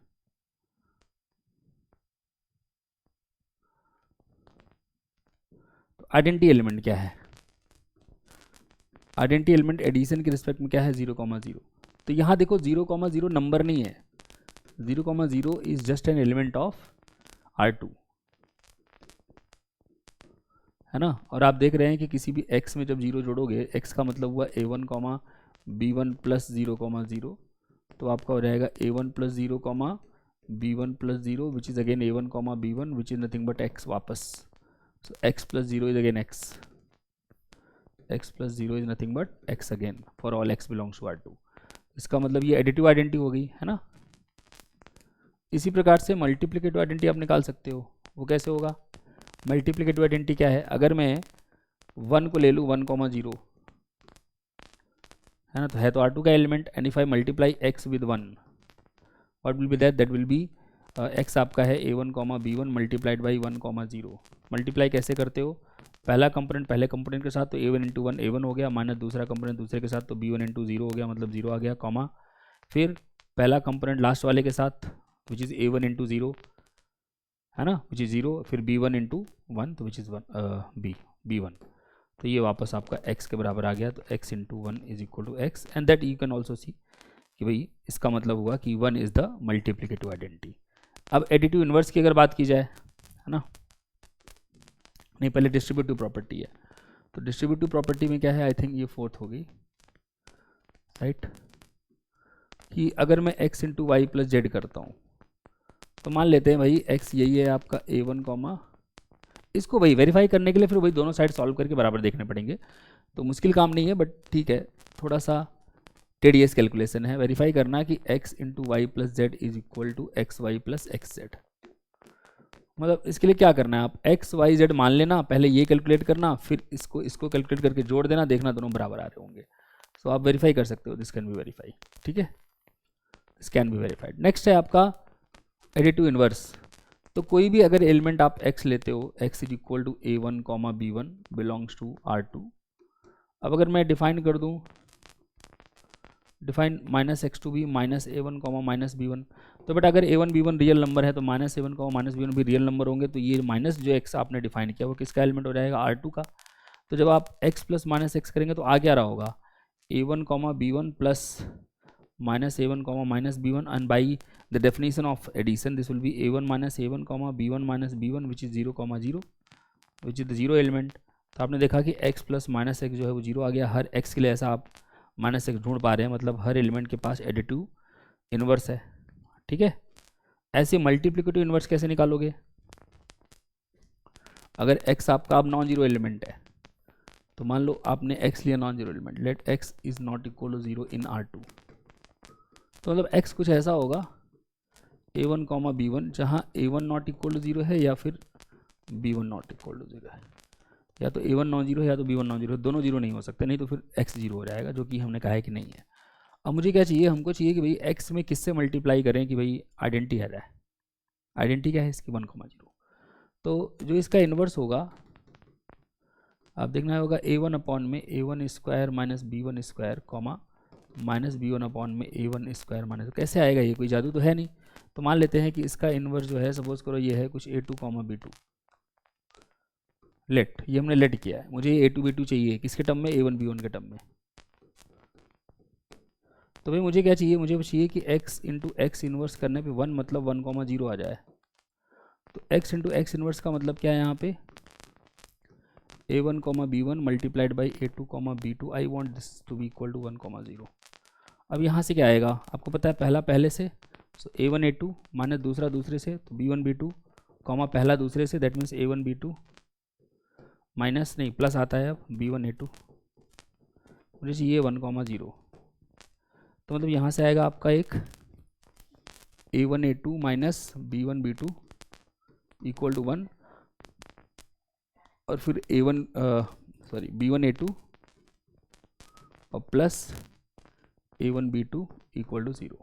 [SPEAKER 1] तो आइडेंटिटी एलिमेंट क्या है, आइडेंटिटी एलिमेंट एडिशन के रिस्पेक्ट में क्या है, 0,0। तो यहाँ देखो 0,0 नंबर नहीं है, 0,0 is just an element of R2, है ना। और आप देख रहे हैं कि किसी भी x में जब 0 जोड़ोगे, x का मतलब हुआ A1 कॉमा B1 प्लस 0,0, तो आपका हो जाएगा A1 plus 0 comma B1 plus 0 which is again A1 comma B1 which is nothing but x वापस, so x plus 0 is again x plus 0 is nothing but x again for all x belongs to R2। इसका मतलब ये additive identity हो गई, है ना। इसी प्रकार से मल्टीप्लिकेटिव आइडेंटिटी आप निकाल सकते हो, वो कैसे होगा, मल्टीप्लिकेटिव आइडेंटिटी क्या है, अगर मैं 1 को ले लूँ 1,0, है ना, तो है तो R2 का element, and if I multiply x with 1 what will be that will B x आपका है A1 comma B1 multiplied by 1,0। Multiply कैसे करते हो, पहला कंपोनेंट पहले कंपोनेंट के साथ तो A1 इंटू 1 A1 हो गया, माइनस दूसरा कंपोनेंट दूसरे के साथ तो B1 इंटू 0 हो गया, मतलब 0 आ गया, कॉमा फिर पहला कंपोनेंट लास्ट वाले के साथ विच इज़ A1 इंटू 0, है ना, विच इज़ 0, फिर B1 इंटू 1 तो विच इज़ B1, तो ये वापस आपका x के बराबर आ गया, तो x into 1 is equal to X, and that you can also see कि भाई इसका मतलब हुआ कि 1 इज़ द मल्टीप्लिकेटिव आइडेंटिटी। अब एडिटिव इन्वर्स की अगर बात की जाए, है ना, नहीं पहले डिस्ट्रीब्यूटिव प्रॉपर्टी है, तो डिस्ट्रीब्यूटिव प्रॉपर्टी में क्या है, आई थिंक ये 4th होगी, राइट, कि अगर मैं x into Y plus Z करता हूँ तो मान लेते हैं भाई x यही है आपका a1 कॉमा, इसको भाई वेरीफाई करने के लिए फिर वही दोनों साइड सॉल्व करके बराबर देखने पड़ेंगे, तो मुश्किल काम नहीं है, बट ठीक है, थोड़ा सा टेडियस कैलकुलेशन है। वेरीफाई करना कि x into Y plus Z is equal to X Y plus X Z. मतलब इसके लिए क्या करना है, आप एक्स वाई जेड मान लेना, पहले ये कैलकुलेट करना, फिर इसको कैलकुलेट करके जोड़ देना, देखना दोनों बराबर आ रहे होंगे। सो आप वेरीफाई कर सकते हो, दिस कैन बी वेरीफाई, ठीक है, this can be verified. Next है आपका एडिटिव इनवर्स। तो कोई भी अगर एलिमेंट आप x लेते हो, x is equal to a1 comma b1 belongs to R2। अब अगर मैं डिफाइन कर दूं, define minus X to B minus a1 comma minus b1, तो बेटा अगर a1 b1 रियल नंबर है तो minus a1 comma minus b1 भी रियल नंबर होंगे, तो ये माइनस जो x आपने डिफाइन किया वो किसका एलिमेंट हो जाएगा, R2 का। तो जब आप x प्लस माइनस एक्स करेंगे तो आ क्या रहा होगा, a1 comma b1 plus minus a1 comma minus b1, and by the definition of addition this will be a1 minus a1 comma b1 minus b1 which is 0 comma 0 which is the zero element। तो आपने देखा कि x plus minus x जो है वो zero आ गया, हर x के लिए ऐसा आप माइनस एक्स ढूंढ पा रहे हैं, मतलब हर एलिमेंट के पास एडिटिव इनवर्स है, ठीक है। ऐसे मल्टीप्लिकेटिव इनवर्स कैसे निकालोगे, अगर x आपका अब नॉन जीरो एलिमेंट है, तो मान लो आपने x लिया non zero element, let x is not equal to zero in R2, तो मतलब x कुछ ऐसा होगा a1 कॉमा b1 जहाँ a1 not equal to zero है या फिर b1 not equal to zero है, या तो a1 नॉन जीरो है या तो b1 नॉन जीरो है, दोनों जीरो नहीं हो सकते, नहीं तो फिर x जीरो हो जाएगा, जो कि हमने कहा है कि नहीं है। अब मुझे क्या चाहिए, हमको चाहिए कि भाई x में किससे मल्टीप्लाई करें कि भाई आइडेंटिटी आ जाए। आइडेंटिटी क्या है इसकी, 1 कॉमा जीरो। तो जो इसका इन्वर्स होगा, आप देखना होगा a1 अपॉन में a1 square minus b1 square comma minus b1 upon में a1 स्क्वायर माइनस, कैसे आएगा, ये कोई जादू तो है नहीं। तो मान लेते हैं कि इसका इन्वर्स जो है, सपोज करो ये है कुछ a2 कॉमा b2, लेट, ये हमने लेट किया है, मुझे a2 b2 चाहिए किसके टर्म में, a1 b1 के टर्म में। तो भाई मुझे क्या चाहिए, मुझे चाहिए कि x इंटू एक्स इन्वर्स करने पे 1 मतलब 1 कॉमा जीरो आ जाए। तो x इंटू एक्स इन्वर्स का मतलब क्या है यहाँ पे, a1 comma b1 multiplied by a2 comma b2, I want this to be equal to 1 comma zero. अब यहाँ से क्या आएगा, आपको पता है पहला पहले से, सो a1 a2 माइनस दूसरा दूसरे से, तो b1 b2 कॉमा पहला दूसरे से, that means a1 b2 minus नहीं प्लस आता है अब b1 a2, मुझे चाहिए 1 कॉमा जीरो। तो मतलब यहाँ से आएगा आपका एक a1 a2 minus b1 b2 equal to 1, और फिर b1 a2 और plus a1 b2 equal to 0।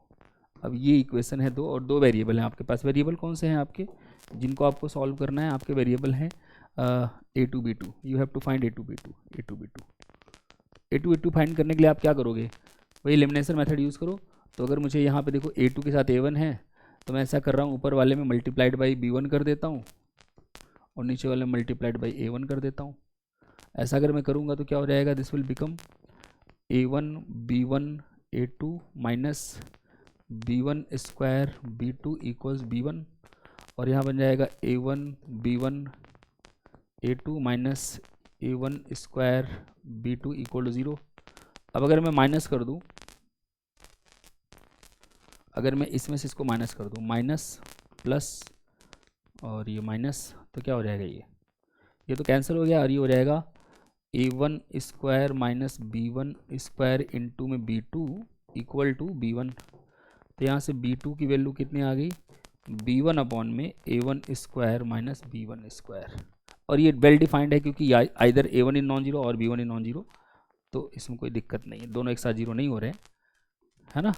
[SPEAKER 1] अब ये इक्वेशन है दो, और दो वेरिएबल हैं आपके पास। वेरिएबल कौन से हैं आपके, जिनको आपको सॉल्व करना है, आपके वेरिएबल हैं a2 b2, you have to find a2 b2 find करने के लिए आप क्या करोगे, वही एलिमिनेशन मेथड यूज़ करो। तो अगर मुझे यहाँ पे देखो a2 के साथ a1 है, तो मैं ऐसा कर रहा हूँ, ऊपर वाले में मल्टीप्लाइड बाई b1 कर देता हूँ और नीचे वाले में मल्टीप्लाइड बाई a1 कर देता हूँ। ऐसा अगर मैं करूँगा तो क्या हो जाएगा, this will become a1 b1 a2 minus b1 square b2 equals b1, और यहाँ बन जाएगा a1 b1 a2 minus a1 square b2 equal to 0। अब अगर मैं माइनस कर दूँ, अगर मैं इसमें से इसको माइनस कर दूँ, माइनस प्लस और ये माइनस, तो क्या हो जाएगा, ये तो कैंसिल हो गया, और ये हो जाएगा a1 square minus b1 square into में b2 इक्वल टू b1। तो यहाँ से b2 की वैल्यू कितनी आ गई, b1 अपॉन में a1 square minus b1 square, और ये वेल डिफाइंड है क्योंकि either a1 in non zero और b1 इन नॉन जीरो, तो इसमें कोई दिक्कत नहीं है, दोनों एक साथ जीरो नहीं हो रहे हैं, है ना।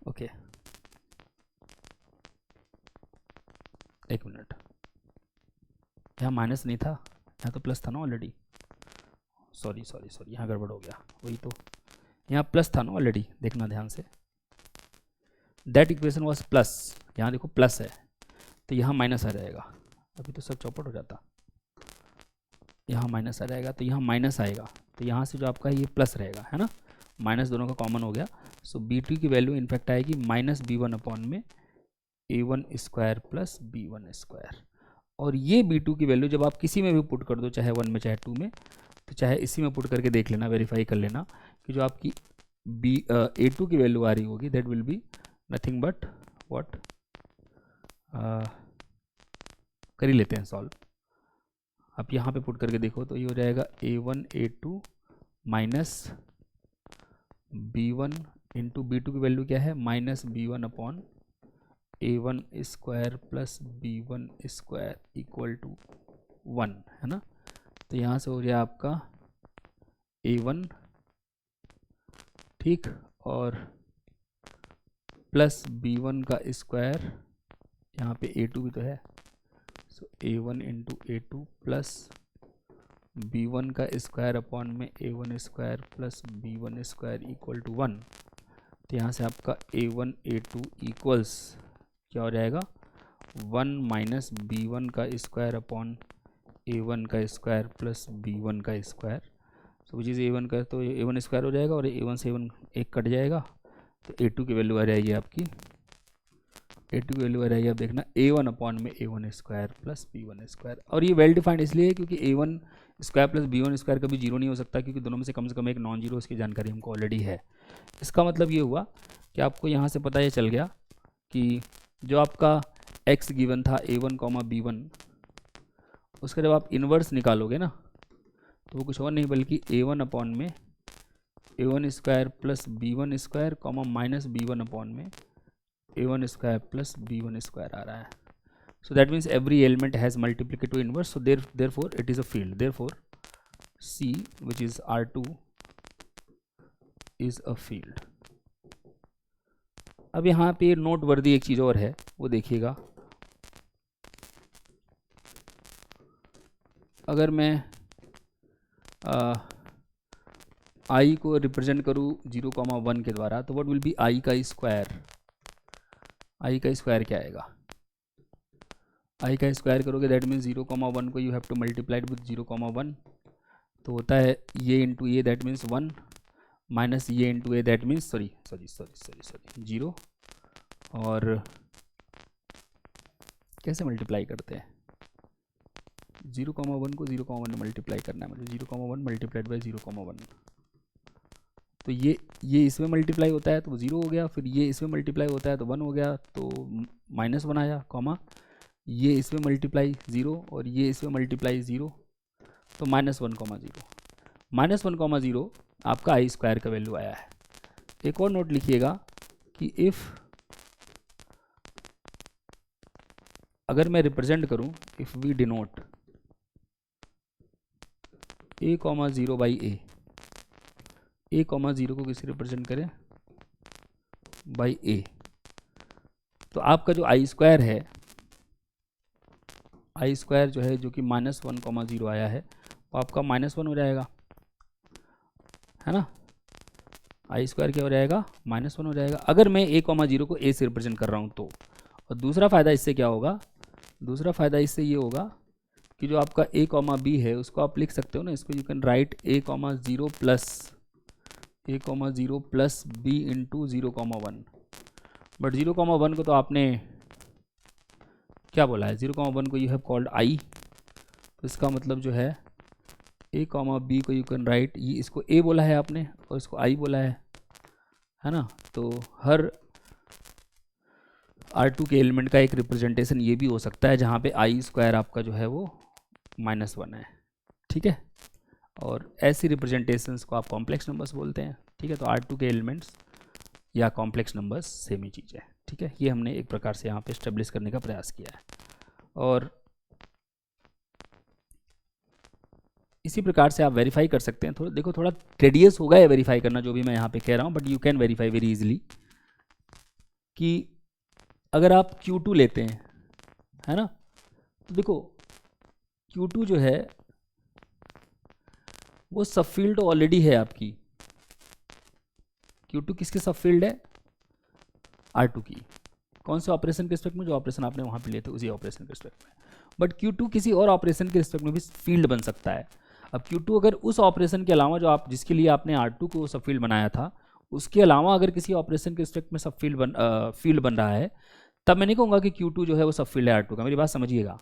[SPEAKER 1] ओके एक मिनट, यहाँ माइनस नहीं था, यहाँ तो प्लस था ना ऑलरेडी, सॉरी यहाँ गड़बड़ हो गया, वही तो यहाँ प्लस था ना ऑलरेडी, देखना ध्यान से, दैट इक्वेशन वाज प्लस, यहाँ देखो प्लस है तो यहाँ माइनस आ जाएगा, अभी तो सब चौपट हो जाता, यहाँ माइनस आ जाएगा तो यहाँ माइनस आएगा, तो यहाँ से जो आपका ये प्लस रहेगा, है ना, माइनस दोनों का कॉमन हो गया। सो b2 की वैल्यू इनफैक्ट आएगी माइनस b1 अपॉन में a1 square plus b1 square, और ये b2 की वैल्यू जब आप किसी में भी पुट कर दो, चाहे 1 में चाहे 2 में, तो चाहे इसी में पुट करके देख लेना, वेरीफाई कर लेना कि जो आपकी a2 की वैल्यू आ रही होगी that will be nothing but what, कर ही लेते हैं सॉल्व। आप यहाँ पे पुट करके देखो तो ये हो जाएगा a1 a2 minus b1 into b2 की वैल्यू क्या है minus b1 upon a1 square plus b1 square equal to 1, है ना। तो यहाँ से हो जाए आपका a1, ठीक, और प्लस b1 का स्क्वायर, यहाँ पे a2 भी तो है, सो a1 into a2 plus b1 का स्क्वायर अपॉन में a1 square plus b1 square equal to 1। तो यहाँ से आपका a1 a2 इक्वल्स क्या हो जाएगा 1 माइनस b1 का स्क्वायर अपॉन a1 का स्क्वायर प्लस b1 का square. So which is a1 का, तो a1 स्क्वायर हो जाएगा और a1 से a1 एक कट जाएगा, तो a2 की वैल्यू आ जाएगी आपकी, a2 की वैल्यू आ जाएगी आप देखना a1 अपॉन में a1 square plus b1 square. और ये वेल डिफाइंड इसलिए है क्योंकि a1 square plus b1 square कभी जीरो नहीं हो सकता, क्योंकि दोनों में से कम एक नॉन जीरो इसकी जानकारी हमको ऑलरेडी है। इसका मतलब ये हुआ कि आपको यहाँ से पता ये चल गया कि जो आपका x गिवन था a1 b1, उसका जब आप इन्वर्स निकालोगे ना तो वो कुछ और नहीं बल्कि a1 अपॉन में a1 square plus b1 square comma minus b1 upon में a1 square plus b1 square आ रहा है। So that means every element has multiplicative inverse, so therefore it is a field, therefore C which is R2 is a field. अब यहाँ पे note वर्दी एक चीज़ और है, वो देखिएगा। अगर मैं I को रिप्रेजेंट करूँ 0,1 के द्वारा, तो व्हाट विल बी I का स्क्वायर, I का स्क्वायर क्या आएगा, I का स्क्वायर करोगे दैट मीन्स 0,1 को you have two multiplied with 0,1, तो होता है ये इंटू ये दैट मीन्स 1 माइनस ये into A that means sorry 0। और कैसे मल्टीप्लाई करते हैं, 0,1 को 0,1 में मल्टीप्लाई करना है, मतलब 0,1 मल्टीप्लाइड बाई 0,1, तो ये इसमें मल्टीप्लाई होता है तो वो 0 हो गया, फिर ये इसमें मल्टीप्लाई होता है तो 1 हो गया, तो -1 आया, कॉमा ये इसमें मल्टीप्लाई 0 और ये इसमें मल्टीप्लाई 0, तो -1,0 आपका आई स्क्वायर का वैल्यू आया है। एक और नोट लिखिएगा कि अगर मैं रिप्रेजेंट करूं, if we denote a,0 by a,0 को किसी रिप्रेजेंट करें बाई a, तो आपका जो आई स्क्वायर है, आई स्क्वायर जो है जो कि -1,0 आया है वो आपका -1 हो जाएगा, है ना। आई स्क्वायर क्या हो जाएगा -1 हो जाएगा अगर मैं a,0 को a से रिप्रेजेंट कर रहा हूँ तो। और दूसरा फ़ायदा इससे क्या होगा, दूसरा फ़ायदा इससे ये होगा कि जो आपका a, b है उसको आप लिख सकते हो ना, इसको you can write a,0 plus b into 0,1, but 0,1 को तो आपने क्या बोला है, 0,1 को यू हैव कॉल्ड i, तो इसका मतलब जो है a, b को यू कैन राइट, ये इसको a बोला है आपने और इसको i बोला है ना। तो हर R2 के एलिमेंट का एक रिप्रेजेंटेशन ये भी हो सकता है जहाँ पे आई स्क्वायर आपका जो है वो -1 है, ठीक है। और ऐसी रिप्रेजेंटेशंस को आप कॉम्प्लेक्स नंबर्स बोलते हैं, ठीक है। तो R2 के एलिमेंट्स या कॉम्प्लेक्स नंबर्स सेम ही चीज़ है, ठीक है। ये हमने एक प्रकार से यहाँ पे एस्टेब्लिश करने का प्रयास किया है। और इसी प्रकार से आप वेरीफाई कर सकते हैं। देखो थोड़ा टेडियस होगा ये वेरीफाई करना जो भी मैं यहाँ पे कह रहा हूँ, but you can verify very easily कि अगर आप Q2 लेते हैं, है ना, तो देखो Q2 जो है वो सब फील्ड ऑलरेडी है आपकी। Q2 किसके सब फील्ड है, R2 की। कौन से ऑपरेशन के रिस्पेक्ट में, जो ऑपरेशन आपने वहाँ पे लिए थे उसी ऑपरेशन के रिस्पेक्ट में। बट Q2 किसी और ऑपरेशन के रिस्पेक्ट में भी फील्ड बन सकता है। अब Q2 अगर उस ऑपरेशन के अलावा जो आप जिसके लिए आपने R2 को सब फील्ड बनाया था उसके अलावा अगर किसी ऑपरेशन के रिस्पेक्ट में सब फील्ड बन रहा है, तब मैं नहीं कहूँगा कि Q2 जो है वो सब फील्ड है R2 का। मेरी बात समझिएगा,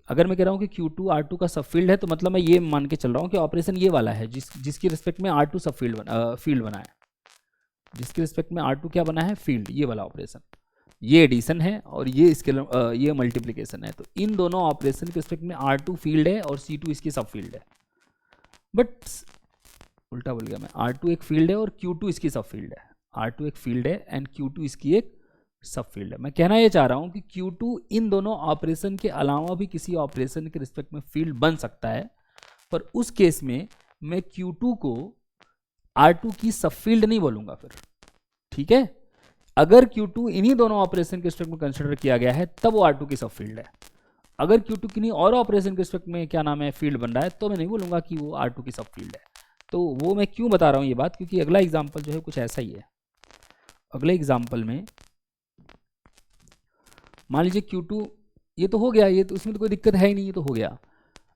[SPEAKER 1] अगर मैं कह रहा हूँ कि Q2 R2 का सब फील्ड है तो मतलब मैं ये मान के चल रहा हूँ कि ऑपरेशन ये वाला है जिसके रिस्पेक्ट में R2 सब फील्ड बना है, जिसके रिस्पेक्ट में R2 क्या बना है, फील्ड, ये वाला ऑपरेशन। ये एडिशन है और ये इसके ये मल्टीप्लिकेशन है। तो इन दोनों ऑपरेशन के रिस्पेक्ट में R2 फील्ड है और C2 इसकी सब फील्ड है। बट उल्टा बोल गया मैं, R2 एक फील्ड है और Q2 इसकी सब फील्ड है। R2 एक फील्ड है एंड Q2 इसकी एक सब फील्ड है। मैं कहना ये चाह रहा हूँ कि Q2 इन दोनों ऑपरेशन के अलावा भी किसी ऑपरेशन के रिस्पेक्ट में फील्ड बन सकता है, पर उस केस में मैं Q2 को R2 की सब फील्ड नहीं बोलूँगा फिर। ठीक है, अगर Q2 इन्हीं दोनों ऑपरेशन के रिस्पेक्ट में कंसिडर किया गया है तब वो R2 की सब फील्ड है। अगर Q2 किन्हीं और ऑपरेशन के रिस्पेक्ट में क्या नाम है फील्ड बन रहा है तो मैं नहीं बोलूँगा कि वो R2 की सब फील्ड है। तो वो मैं क्यों बता रहा हूँ ये बात, क्योंकि अगला एग्जाम्पल जो है कुछ ऐसा ही है। अगले एग्जाम्पल में मान लीजिए Q2 ये तो हो गया, ये तो उसमें तो कोई दिक्कत है ही नहीं, ये तो हो गया।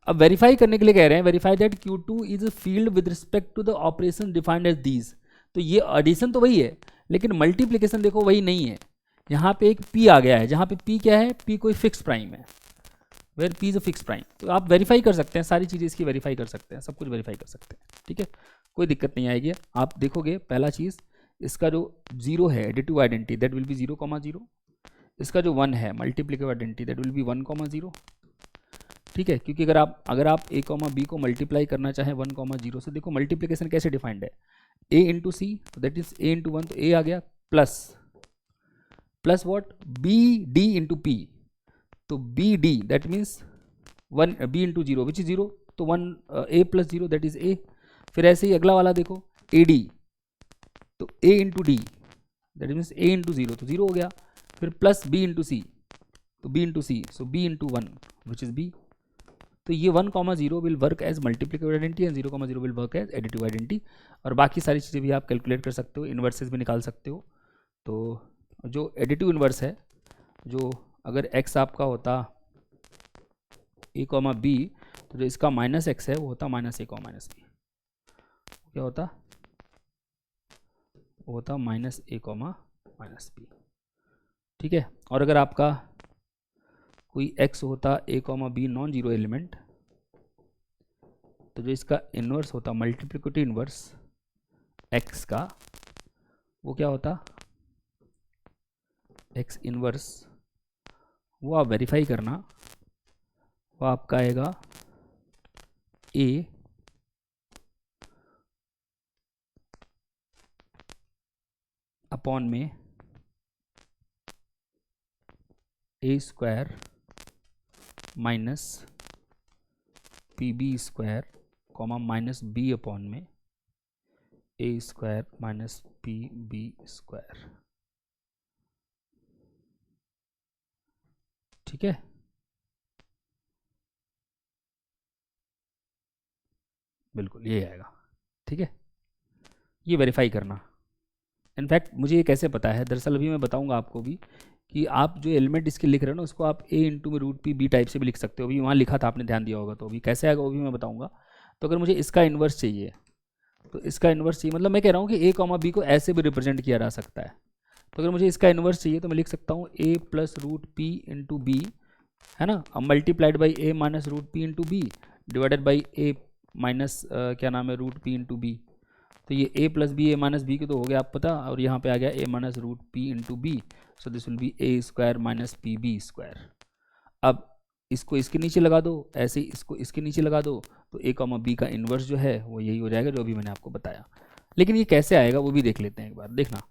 [SPEAKER 1] अब वेरीफाई करने के लिए कह रहे हैं verify that Q2 is a field with respect to the operation defined as these. तो ये एडिशन तो वही है लेकिन मल्टीप्लिकेशन देखो वही नहीं है। यहाँ पे एक P आ गया है, जहाँ पे P क्या है, P कोई फिक्स प्राइम है, where P is a fix prime. तो आप वेरीफाई कर सकते हैं, सारी चीज़ें इसकी वेरीफाई कर सकते हैं, सब कुछ वेरीफाई कर सकते हैं। ठीक है, कोई दिक्कत नहीं आएगी। आप देखोगे पहला चीज़ इसका जो 0 है additive identity that will B 0,0। इसका जो 1 है multiplicative identity that will B 1,0। ठीक है, क्योंकि अगर आप A, B को मल्टीप्लाई करना चाहें 1,0 से, देखो मल्टीप्लिकेशन कैसे डिफाइंड है, A इंटू सी, तो दैट इज A इंटू 1, तो A आ गया plus what B D into P, तो B D that means 1 B into 0 which is 0, तो 1 A plus 0 that is A। फिर ऐसे ही अगला वाला देखो AD, तो A into D that means A into 0, तो 0 हो गया। फिर प्लस B इंटू C, तो B into C, so B into 1 which is B। तो ये 1,0 will work as multiplicative identity and 0,0 will work as additive identity. और बाकी सारी चीज़ें भी आप कैलकुलेट कर सकते हो, इन्वर्सेस भी निकाल सकते हो। तो जो एडिटिव इन्वर्स है, जो अगर x आपका होता A, B, तो जो इसका -x है वो होता -a, -b। क्या होता, वो होता -a, -b। ठीक है, और अगर आपका कोई x होता A, B non zero element, तो जो इसका इन्वर्स होता मल्टीप्लिकेटिव इन्वर्स x का, वो क्या होता, x इन्वर्स, वो आप वेरीफाई करना, वो आपका आएगा A अपॉन में A square minus PB square comma minus B upon में A square minus PB square. ठीक है, बिल्कुल ये आएगा। ठीक है, ये वेरीफाई करना। इनफैक्ट मुझे ये कैसे पता है, दरअसल अभी मैं बताऊंगा आपको भी कि आप जो एलिमेंट इसके लिख रहे हो ना, उसको आप A इंटू में रूट P B टाइप से भी लिख सकते हो। अभी वहाँ लिखा था, आपने ध्यान दिया होगा, तो अभी कैसे आएगा वो भी मैं बताऊंगा। तो अगर मुझे इसका इन्वर्स चाहिए, तो इसका इन्वर्स चाहिए, मतलब मैं कह रहा हूँ कि A, B को ऐसे भी रिप्रेजेंट किया जा सकता है। तो अगर मुझे इसका इन्वर्स चाहिए तो मैं लिख सकता हूँ A plus root P into B, है ना, अब multiplied by A minus root P into B divided by A minus क्या नाम है रूट P इंटू बी। तो ये A plus B, A minus B की तो हो गया आप पता, और यहाँ पे आ गया A minus root P into B, so this will be A square minus PB square. अब इसको इसके नीचे लगा दो, ऐसे ही इसको इसके नीचे लगा दो, तो A, B का इन्वर्स जो है वो यही हो जाएगा जो अभी मैंने आपको बताया। लेकिन ये कैसे आएगा वो भी देख लेते हैं एक बार, देखना।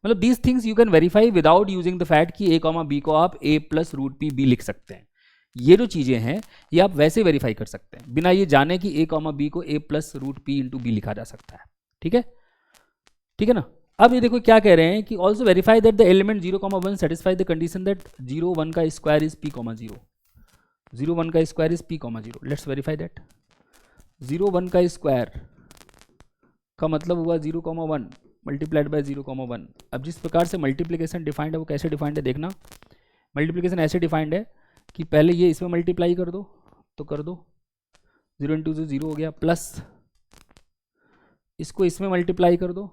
[SPEAKER 1] मतलब these things you can verify without using the fact कि A, B को आप A plus root P B लिख सकते हैं। ये जो चीज़ें हैं ये आप वैसे वेरीफाई कर सकते हैं बिना ये जाने कि A, B को A plus root P into B लिखा जा सकता है। ठीक है, ठीक है ना। अब ये देखो क्या कह रहे हैं कि also verify that the element 0,1 satisfy the condition that 0, 1 का स्क्वायर इज P, 0, 0, 1 का square is P, 0। Let's verify that 0, 1 का स्क्वायर का मतलब हुआ 0,1 मल्टीप्लाइड बाय 0,1। अब जिस प्रकार से मल्टीप्लिकेशन डिफाइंड है वो कैसे डिफाइंड है देखना। मल्टीप्लिकेशन ऐसे डिफाइंड है कि पहले ये इसमें मल्टीप्लाई कर दो, तो कर दो 0 इंटू 0 हो गया, प्लस इसको इसमें मल्टीप्लाई कर दो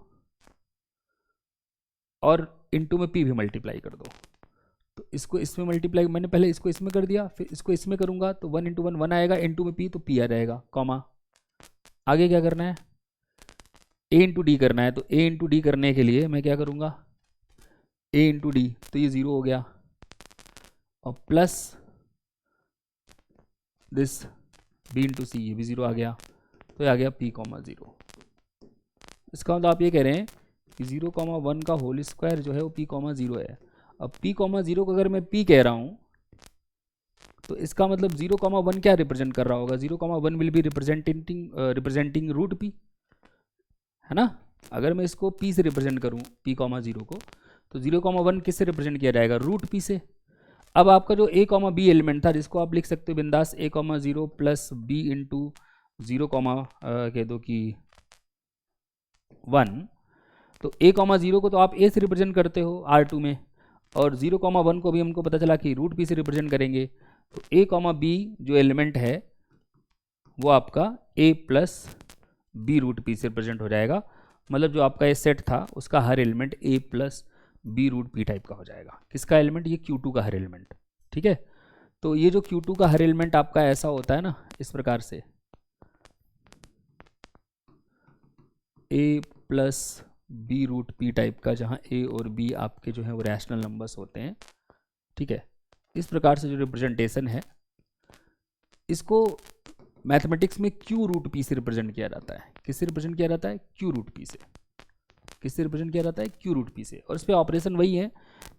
[SPEAKER 1] और इंटू में P भी मल्टीप्लाई कर दो। तो इसको इसमें मल्टीप्लाई, मैंने पहले इसको इसमें कर दिया, फिर इसको इसमें करूंगा तो 1 इंटू 1 1 आएगा, इंटू में P तो P आ जाएगा, कॉमा। आगे क्या करना है, A इंटू डी करना है। तो A इंटू डी करने के लिए मैं क्या करूँगा, ए इंटू डी, तो ये 0 हो गया, और प्लस दिस बी इंटू सी, ये भी 0 आ गया, तो ये आ गया p कॉमा 0। इसका मतलब आप ये कह रहे हैं कि 0,1 का होल स्क्वायर जो है वो p कॉमा 0 है। अब p कॉमा 0 को अगर मैं p कह रहा हूँ तो इसका मतलब 0,1 क्या रिप्रेजेंट कर रहा होगा, 0,1 will be representing root p, है ना। अगर मैं इसको p से रिप्रेजेंट करूँ p कॉमा 0 को, तो 0,1 किससे रिप्रेजेंट किया जाएगा, रूट p से। अब आपका जो a कॉमा b एलिमेंट था, जिसको आप लिख सकते हो बिंदास a comma 0 plus b into 0 comma कह दो कि 1, तो a कॉमा 0 को तो आप a से रिप्रेजेंट करते हो R2 में, और 0,1 को भी हमको पता चला कि रूट p से रिप्रेजेंट करेंगे, तो a कॉमा b जो एलिमेंट है वो आपका a plus B root p से रिप्रेजेंट हो जाएगा। मतलब जो आपका ये सेट था उसका हर element a plus B root p type का हो जाएगा। किसका एलिमेंट, ये Q2 का हर एलिमेंट, ठीक है। तो ये जो Q2 का हर एलिमेंट आपका ऐसा होता है ना, इस प्रकार से a plus B root p type का, जहाँ a और b आपके जो है वो रैशनल नंबर्स होते हैं, ठीक है। इस प्रकार से जो रिप्रेजेंटेशन है इसको मैथमेटिक्स में q रूट p से रिप्रेजेंट किया जाता है। किससे रिप्रेजेंट किया जाता है, q रूट p से। किससे रिप्रेजेंट किया जाता है, q रूट p से। और इस पर ऑपरेशन वही है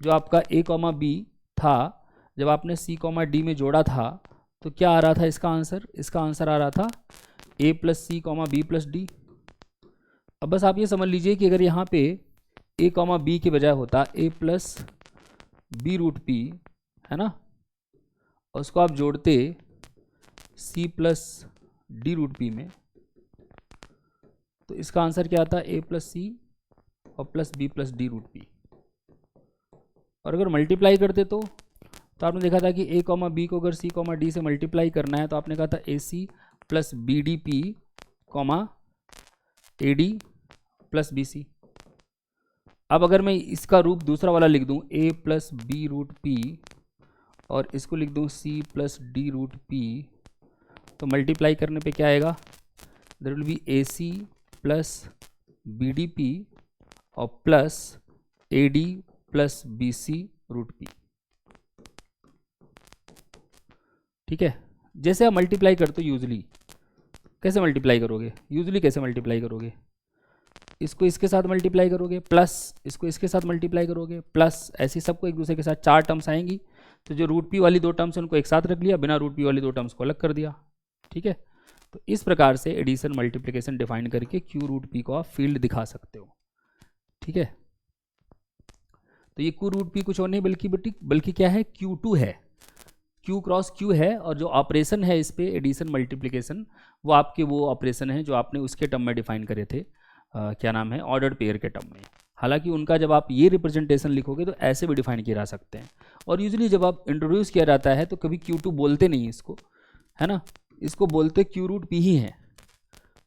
[SPEAKER 1] जो आपका a कॉमा b था, जब आपने c कॉमा d में जोड़ा था तो क्या आ रहा था इसका आंसर, इसका आंसर आ रहा था a plus C comma B plus D. अब बस आप ये समझ लीजिए कि अगर यहाँ पे a कॉमा बी के बजाय होता a plus B root p, है ना, और उसको आप जोड़ते c plus D root p में, तो इसका आंसर क्या आता है, a प्लस सी और plus B plus D root p। और अगर मल्टीप्लाई करते तो आपने देखा था कि a कॉमा बी को अगर c कॉमा डी से मल्टीप्लाई करना है तो आपने कहा था A C plus B D P comma A D plus B C. अब अगर मैं इसका रूप दूसरा वाला लिख दूं a plus B root p और इसको लिख दूं c plus D root p, तो मल्टीप्लाई करने पे क्या आएगा, there will be A C plus B D P और plus A D plus B C root p, ठीक है। जैसे आप मल्टीप्लाई करते हो यूजली कैसे मल्टीप्लाई करोगे, यूजली कैसे मल्टीप्लाई करोगे, इसको इसके साथ मल्टीप्लाई करोगे प्लस इसको इसके साथ मल्टीप्लाई करोगे प्लस, ऐसे सबको एक दूसरे के साथ 4 टर्म्स आएंगी, तो जो रूट p वाली 2 टर्म्स उनको एक साथ रख लिया, बिना रूट p वाली 2 टर्म्स को अलग कर दिया, ठीक है। तो इस प्रकार से एडिशन मल्टीप्लिकेशन डिफाइन करके q रूट p को आप फील्ड दिखा सकते हो, ठीक है। तो ये q रूट p कुछ और नहीं बल्कि क्या है, q2 है, q क्रॉस q है, और जो ऑपरेशन है इस पे एडिशन मल्टीप्लिकेशन वो आपके वो ऑपरेशन है जो आपने उसके टर्म में डिफाइन करे थे, क्या नाम है, ऑर्डर्ड पेयर के टर्म में। हालांकि उनका जब आप ये रिप्रेजेंटेशन लिखोगे तो ऐसे भी डिफाइन किए जा सकते हैं, और यूजुअली जब आप इंट्रोड्यूस किया जाता है तो कभी Q2 बोलते नहीं इसको, है ना, इसको बोलते Q रूट P ही है।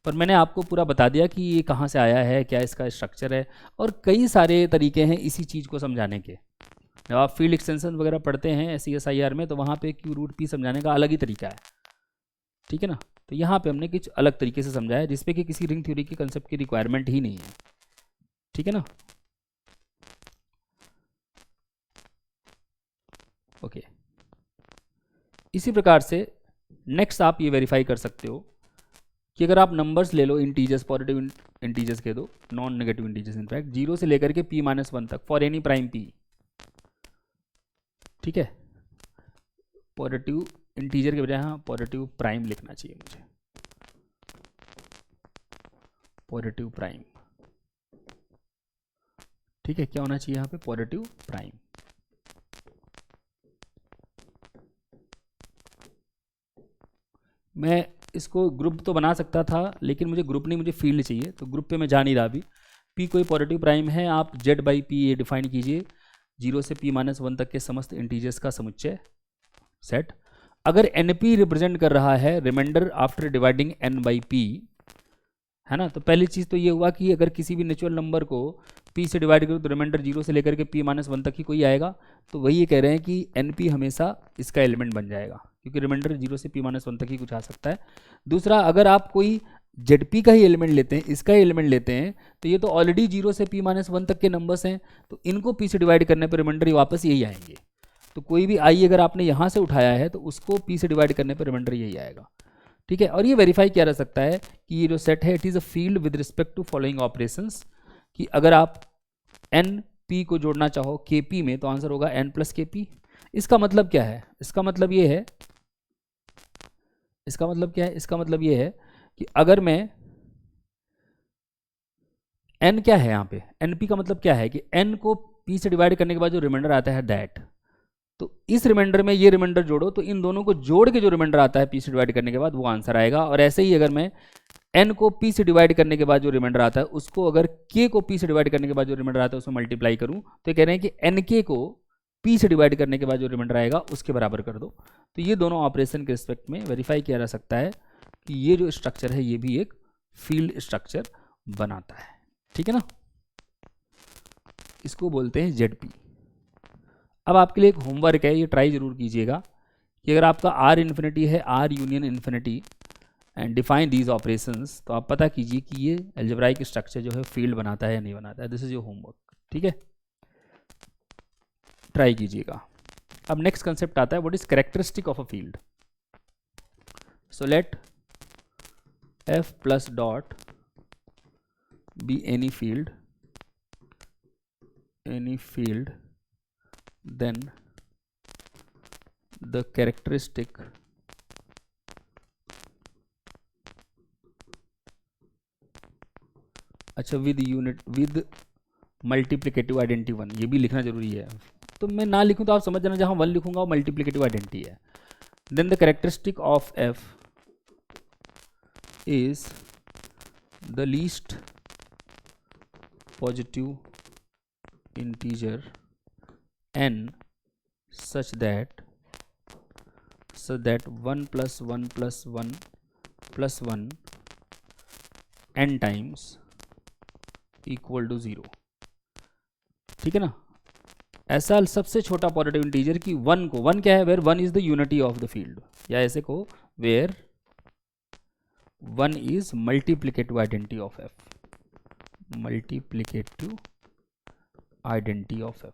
[SPEAKER 1] पर मैंने आपको पूरा बता दिया कि ये कहाँ से आया है, क्या इसका स्ट्रक्चर है, और कई सारे तरीके हैं इसी चीज़ को समझाने के। जब आप फील्ड एक्सटेंशन वगैरह पढ़ते हैं CSIR में तो वहाँ पे Q रूट P समझाने का अलग ही तरीका है, ठीक है ना। तो यहाँ पे हमने कुछ अलग तरीके से समझाया जिसपे कि किसी रिंग थ्योरी के कंसेप्ट की रिक्वायरमेंट ही नहीं है, ठीक है ना। ओके, इसी प्रकार से नेक्स्ट आप ये वेरीफाई कर सकते हो कि अगर आप नंबर्स ले लो, इंटीजर्स, पॉजिटिव इंटीजर्स कह दो, नॉन नेगेटिव इंटीजर्स इनफैक्ट, 0 से लेकर के p-1 तक फॉर एनी प्राइम p, ठीक है। पॉजिटिव इंटीजर के बजाय हाँ पॉजिटिव प्राइम लिखना चाहिए मुझे, पॉजिटिव प्राइम, ठीक है। क्या होना चाहिए यहाँ पे, पॉजिटिव प्राइम। मैं इसको ग्रुप तो बना सकता था लेकिन मुझे ग्रुप नहीं, मुझे फील्ड चाहिए, तो ग्रुप पे मैं जा नहीं रहा अभी। p कोई पॉजिटिव प्राइम है, आप z बाई p ये डिफाइन कीजिए, 0 से p-1 तक के समस्त इंटीजर्स का समुच्चय सेट। अगर np रिप्रेजेंट कर रहा है remainder after dividing n by p, है ना, तो पहली चीज़ तो ये हुआ कि अगर किसी भी नेचुरल नंबर को p से डिवाइड करो तो रिमाइंडर 0 से लेकर के p-1 तक ही कोई आएगा, तो वही ये कह रहे हैं कि np हमेशा इसका एलिमेंट बन जाएगा क्योंकि रिमाइंडर 0 से p-1 तक ही कुछ आ सकता है। दूसरा, अगर आप कोई जेड का ही एलिमेंट लेते हैं, इसका ही एलिमेंट लेते हैं, तो ये तो ऑलरेडी 0 से p-1 तक के नंबर्स हैं, तो इनको p से डिवाइड करने पर रिमाइंडर वापस यही आएंगे। तो कोई भी i अगर आपने यहाँ से उठाया है तो उसको p से डिवाइड करने पर रिमाइंडर यही आएगा। ठीक है, और ये वेरीफाई किया जा सकता है कि ये जो सेट है it is a field with respect to following operations, कि अगर आप एन पी को जोड़ना चाहो के पी में तो आंसर होगा एन प्लस के पी। इसका मतलब क्या है? इसका मतलब ये है, इसका मतलब क्या है? इसका मतलब ये है कि अगर मैं n क्या है यहाँ पे, एन पी का मतलब क्या है कि n को p से डिवाइड करने के बाद जो रिमाइंडर आता है दैट, तो इस रिमाइंडर में ये रिमाइंडर जोड़ो तो इन दोनों को जोड़ के जो रिमाइंडर आता है p से डिवाइड करने के बाद वो आंसर आएगा। और ऐसे ही अगर मैं n को p से डिवाइड करने के बाद जो रिमाइंडर आता है उसको अगर k को p से डिवाइड करने के बाद जो रिमाइंडर आता है उसमें मल्टीप्लाई करूं तो कह रहे हैं कि nk को p से डिवाइड करने के बाद जो रिमाइंडर आएगा उसके बराबर कर दो। तो ये दोनों ऑपरेशन के रिस्पेक्ट में वेरीफाई किया जा सकता है कि ये जो स्ट्रक्चर है ये भी एक फील्ड स्ट्रक्चर बनाता है। ठीक है ना, इसको बोलते हैं जेड। अब आपके लिए एक होमवर्क है, ये ट्राई जरूर कीजिएगा कि अगर आपका आर इन्फिनिटी है, R union infinity and define these operations, तो आप पता कीजिए कि ये अलजेब्राइक स्ट्रक्चर जो है फील्ड बनाता है या नहीं बनाता है। This is your homework. ठीक है, ट्राई कीजिएगा। अब नेक्स्ट कंसेप्ट आता है what is characteristic of a field. So let F plus dot B any field then the characteristic अच्छा विद मल्टीप्लिकेटिव आइडेंटिटी 1, ये भी लिखना जरूरी है। तो मैं ना लिखूं तो आप समझ जाना, जहां 1 लिखूंगा वो मल्टीप्लिकेटिव आइडेंटिटी है। Then the characteristic of F is the least positive integer n such that 1 plus 1 plus 1 plus 1 n times equal to 0। ठीक है ना, ऐसा सबसे छोटा पॉजिटिव इंटीजर कि 1 को, 1 क्या है, where 1 is the unity of the field, या ऐसे को where 1 is multiplicative identity of F, multiplicative identity of F.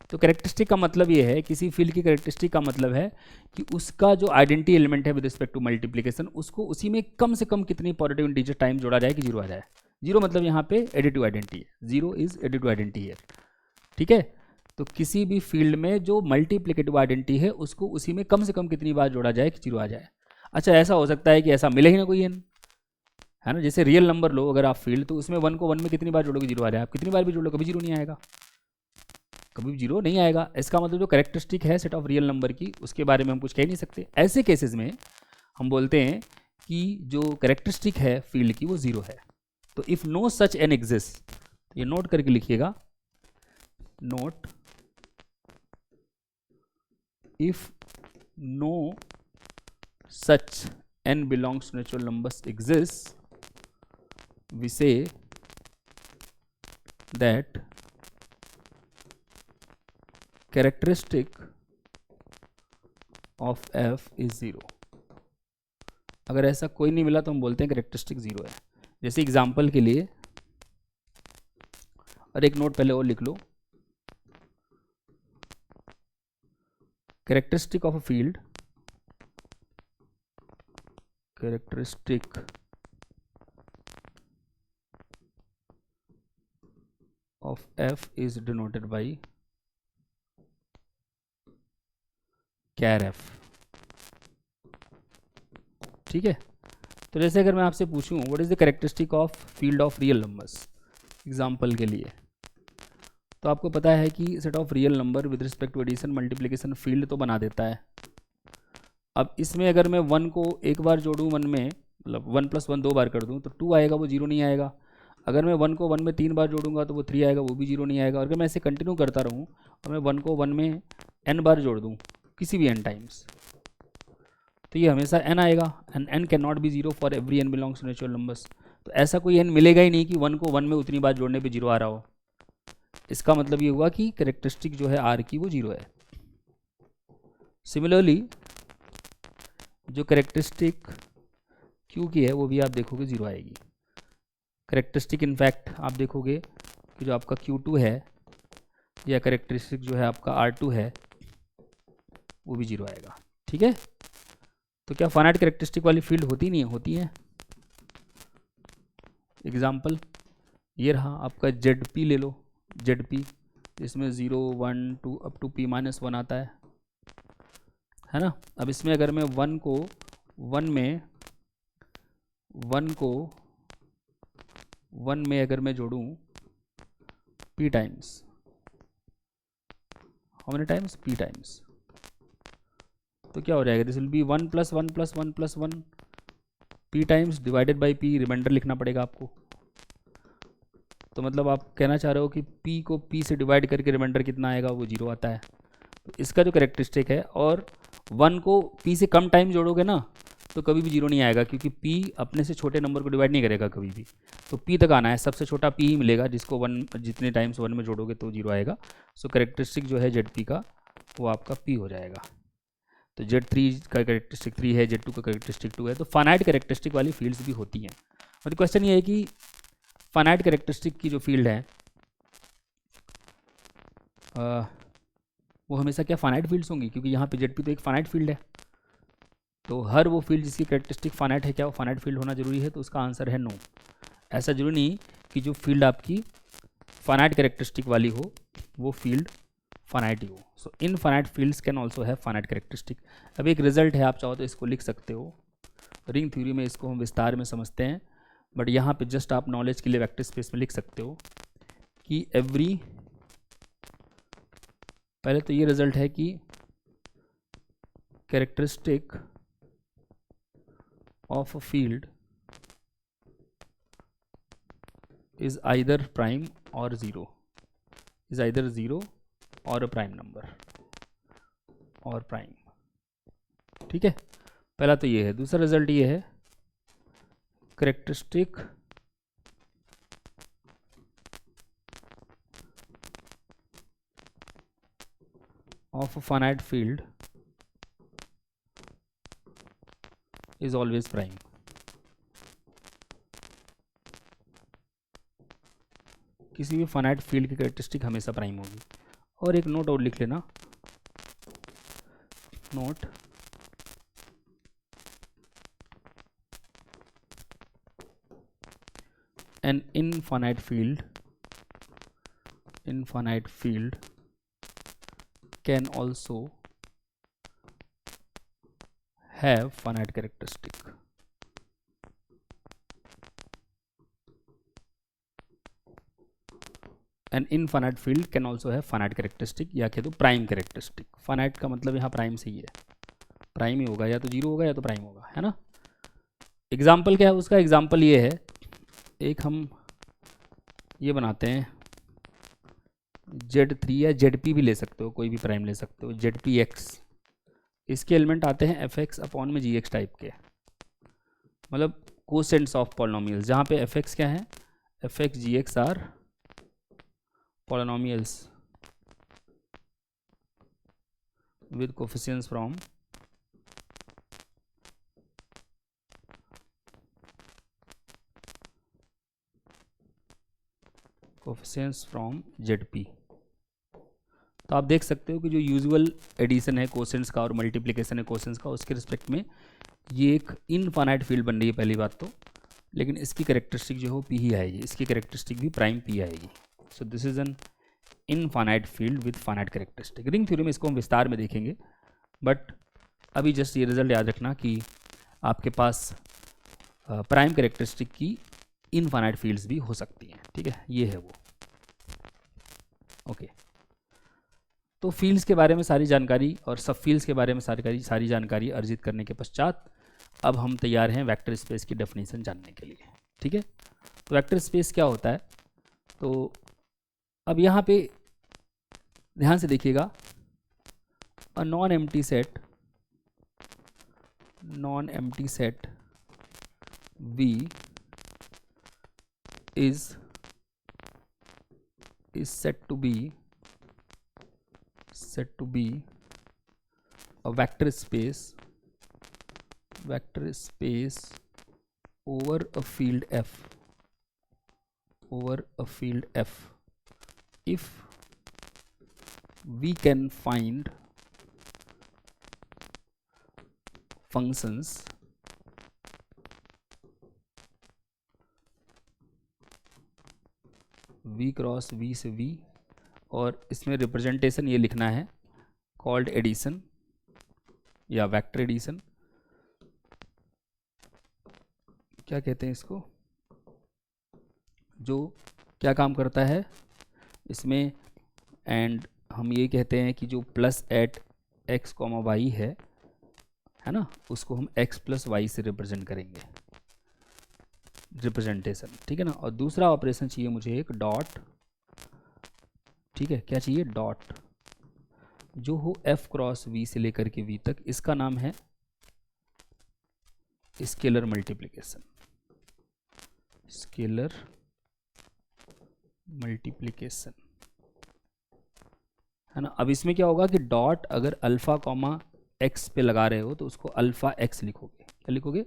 [SPEAKER 1] तो कैरेक्टरिस्टिक का मतलब ये है, किसी फील्ड की कैरेक्टरिस्टिक का मतलब है कि उसका जो आइडेंटिटी एलिमेंट है विद रिस्पेक्ट टू मल्टीप्लिकेशन, उसको उसी में कम से कम कितनी पॉजिटिव इंटीजर टाइम जोड़ा जाए कि 0 आ जाए। 0 मतलब यहाँ पे एडिटिव आइडेंटिटी है, 0 इज एडिटिव आइडेंटिटी है। ठीक है, तो किसी भी फील्ड में जो मल्टीप्लिकेटिव आइडेंटिटी है उसको उसी में कम से कम कितनी बार जोड़ा जाए कि 0 आ जाए। अच्छा, ऐसा हो सकता है कि ऐसा मिले ही ना कोई n, है ना, जैसे रियल नंबर लो अगर आप फील्ड, तो उसमें 1 को 1 में कितनी बार जोड़ोगे 0 आ जाए। आप कितनी बार भी जोड़ लो कभी 0 नहीं आएगा, कभी भी 0 नहीं आएगा। इसका मतलब जो कैरेक्टरिस्टिक है सेट ऑफ रियल नंबर की, उसके बारे में हम कुछ कह नहीं सकते। ऐसे केसेस में हम बोलते हैं कि जो कैरेक्टरिस्टिक है फील्ड की वो 0 है। तो if no such N exist, ये नोट करके लिखिएगा, note if no such n belongs to natural numbers exists, we say that characteristic of f is 0। अगर ऐसा कोई नहीं मिला तो हम बोलते हैं कैरेक्टरिस्टिक 0 है। जैसे एग्जांपल के लिए, और एक नोट पहले और लिख लो, characteristic of a field, characteristic of f is denoted by char f। ठीक है, तो जैसे अगर मैं आपसे पूछूं what is the characteristic of field of real numbers, example के लिए, तो आपको पता है कि set of real number with respect to addition multiplication field तो बना देता है। अब इसमें अगर मैं 1 को एक बार जोड़ूँ 1 में, मतलब 1 + 1 2 बार कर दूँ तो 2 आएगा, वो 0 नहीं आएगा। अगर मैं 1 को 1 में 3 बार जोड़ूंगा तो वो 3 आएगा, वो भी 0 नहीं आएगा। और अगर मैं ऐसे कंटिन्यू करता रहूँ और मैं 1 को 1 में n बार जोड़ दूँ किसी भी n टाइम्स, तो ये हमेशा n आएगा, and n can not be 0 for every n belongs to natural numbers. तो ऐसा कोई n मिलेगा ही नहीं कि 1 को 1 में उतनी बार जोड़ने पे 0 आ रहा हो। इसका मतलब ये हुआ कि कैरेक्टरिस्टिक जो है r की वो 0 है। सिमिलरली जो कैरेक्टरिस्टिक Q की है वो भी आप देखोगे 0 आएगी। कैरेक्टरिस्टिक इनफैक्ट आप देखोगे कि जो आपका Q2 है या कैरेक्टरिस्टिक जो है आपका R2 है वो भी 0 आएगा। ठीक है, तो क्या फाइनाइट कैरेक्टरिस्टिक वाली फील्ड होती नहीं है? होती है। एग्जाम्पल ये रहा आपका ZP ले लो, ZP इसमें 0 1 2 अप टू P-1 आता है ना। अब इसमें अगर मैं 1 को 1 में अगर मैं जोड़ूं P times, how many times? P times, तो क्या हो जाएगा? This will be 1 + 1 + 1 + 1 P times divided by P, remainder लिखना पड़ेगा आपको। तो मतलब आप कहना चाह रहे हो कि P को P से डिवाइड करके रिमाइंडर कितना आएगा? वो 0 आता है। तो इसका जो कैरेक्टरिस्टिक है, और 1 को P से कम टाइम जोड़ोगे ना तो कभी भी 0 नहीं आएगा, क्योंकि P अपने से छोटे नंबर को डिवाइड नहीं करेगा कभी भी। तो P तक आना है, सबसे छोटा P ही मिलेगा, जिसको 1 जितने टाइम्स 1 में जोड़ोगे तो 0 आएगा। सो कैरेक्टरिस्टिक जो है ZP का वो आपका P हो जाएगा। तो Z3 का कैरेक्टरिस्टिक 3 है, Z2 का कैरेक्टरिस्टिक 2 है। तो फाइनाइट कैरेक्टरिस्टिक वाली फील्ड्स भी होती हैं। और क्वेश्चन ये है कि फाइनाइट कैरेक्टरिस्टिक की जो फील्ड है वो हमेशा क्या फाइनाइट फील्ड्स होंगी? क्योंकि यहाँ पे ZP तो एक फाइनाइट फील्ड है, तो हर वो फील्ड जिसकी कैरेक्टरिस्टिक फाइनाइट है, क्या वो फाइनाइट फील्ड होना जरूरी है? तो उसका आंसर है नो। ऐसा जरूरी नहीं कि जो फील्ड आपकी फाइनाइट कैरेक्टरिस्टिक वाली हो वो फील्ड फाइनाइट ही हो। सो इनफाइनाइट फील्ड्स कैन ऑल्सो है फाइनाइट कैरेक्टरिस्टिक। अब एक रिजल्ट है, आप चाहो तो इसको लिख सकते हो। रिंग थ्योरी में इसको हम विस्तार में समझते हैं, बट यहाँ पे जस्ट आप नॉलेज के लिए वेक्टर स्पेस में लिख सकते हो कि एवरी, पहले तो ये रिजल्ट है कि characteristic of a field is either prime or 0, is either 0 or a prime number or prime। ठीक है, पहला तो ये है। दूसरा रिजल्ट ये है characteristic of a finite field is always prime। किसी भी फाइनाइट फील्ड की कैरेक्टरिस्टिक हमेशा प्राइम होगी। और एक नोट और लिख लेना, note an infinite field can also have finite characteristic। An infinite field can also है फाइनाइट कैरेक्टरिस्टिक, या कह दो प्राइम कैरेक्टरिस्टिक। फाइनाइट का मतलब यहाँ प्राइम से ही है, प्राइम ही होगा, या तो 0 होगा या तो प्राइम होगा, है ना। एग्जाम्पल क्या है उसका? एग्जाम्पल ये है, एक हम ये बनाते हैं Z3 या ZP भी ले सकते हो, कोई भी प्राइम ले सकते हो, ZPX। इसके एलिमेंट आते हैं fx अपॉन में gx टाइप के, मतलब कोसेंट्स ऑफ पॉलिनोमियल्स, जहाँ पे fx क्या है? fx gx are polynomials with coefficients from ZP। तो आप देख सकते हो कि जो यूजुअल एडिशन है कोसेंट्स का और मल्टीप्लिकेशन है कोसेंट्स का, उसके रिस्पेक्ट में ये एक इनफाइनाइट फील्ड बन रही है पहली बात तो, लेकिन इसकी कैरेक्टरिस्टिक जो है P ही आएगी, इसकी कैरेक्टरिस्टिक भी प्राइम P आएगी। So this is an infinite field with finite characteristic. Ring theory में इसको हम विस्तार में देखेंगे, बट अभी जस्ट ये रिजल्ट याद रखना कि आपके पास प्राइम कैरेक्टरिस्टिक की इनफाइनाइट फील्ड्स भी हो सकती हैं। ठीक है, ये है वो। ओके, तो फील्ड्स के बारे में सारी जानकारी और सब फील्ड्स के बारे में सारी जानकारी अर्जित करने के पश्चात अब हम तैयार हैं वेक्टर स्पेस की डेफिनेशन जानने के लिए। ठीक है, तो वेक्टर स्पेस क्या होता है? तो अब यहाँ पे ध्यान से देखिएगा, a non empty set V is said to be a vector space vector space over a field F if we can find functions v cross v से v, और इसमें रिप्रेजेंटेशन ये लिखना है कॉल्ड एडिशन या वेक्टर एडिशन, क्या कहते हैं इसको, जो क्या काम करता है इसमें, एंड हम ये कहते हैं कि जो plus at x comma Y है ना, उसको हम x प्लस वाई से रिप्रेजेंट करेंगे, रिप्रेजेंटेशन, ठीक है ना। और दूसरा ऑपरेशन चाहिए मुझे एक डॉट, ठीक है, क्या चाहिए, डॉट, जो हो f क्रॉस v से लेकर के v तक, इसका नाम है स्केलर मल्टीप्लिकेशन, स्केलर मल्टीप्लिकेशन, है ना। अब इसमें क्या होगा कि डॉट अगर अल्फा कॉमा एक्स पे लगा रहे हो तो उसको अल्फा एक्स लिखोगे, क्या लिखोगे,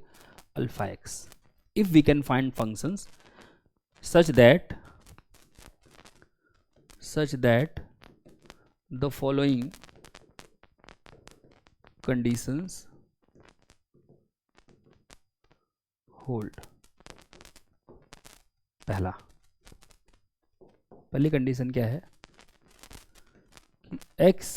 [SPEAKER 1] alpha X. If we can find functions such that the following conditions hold. पहली कंडीशन क्या है कि x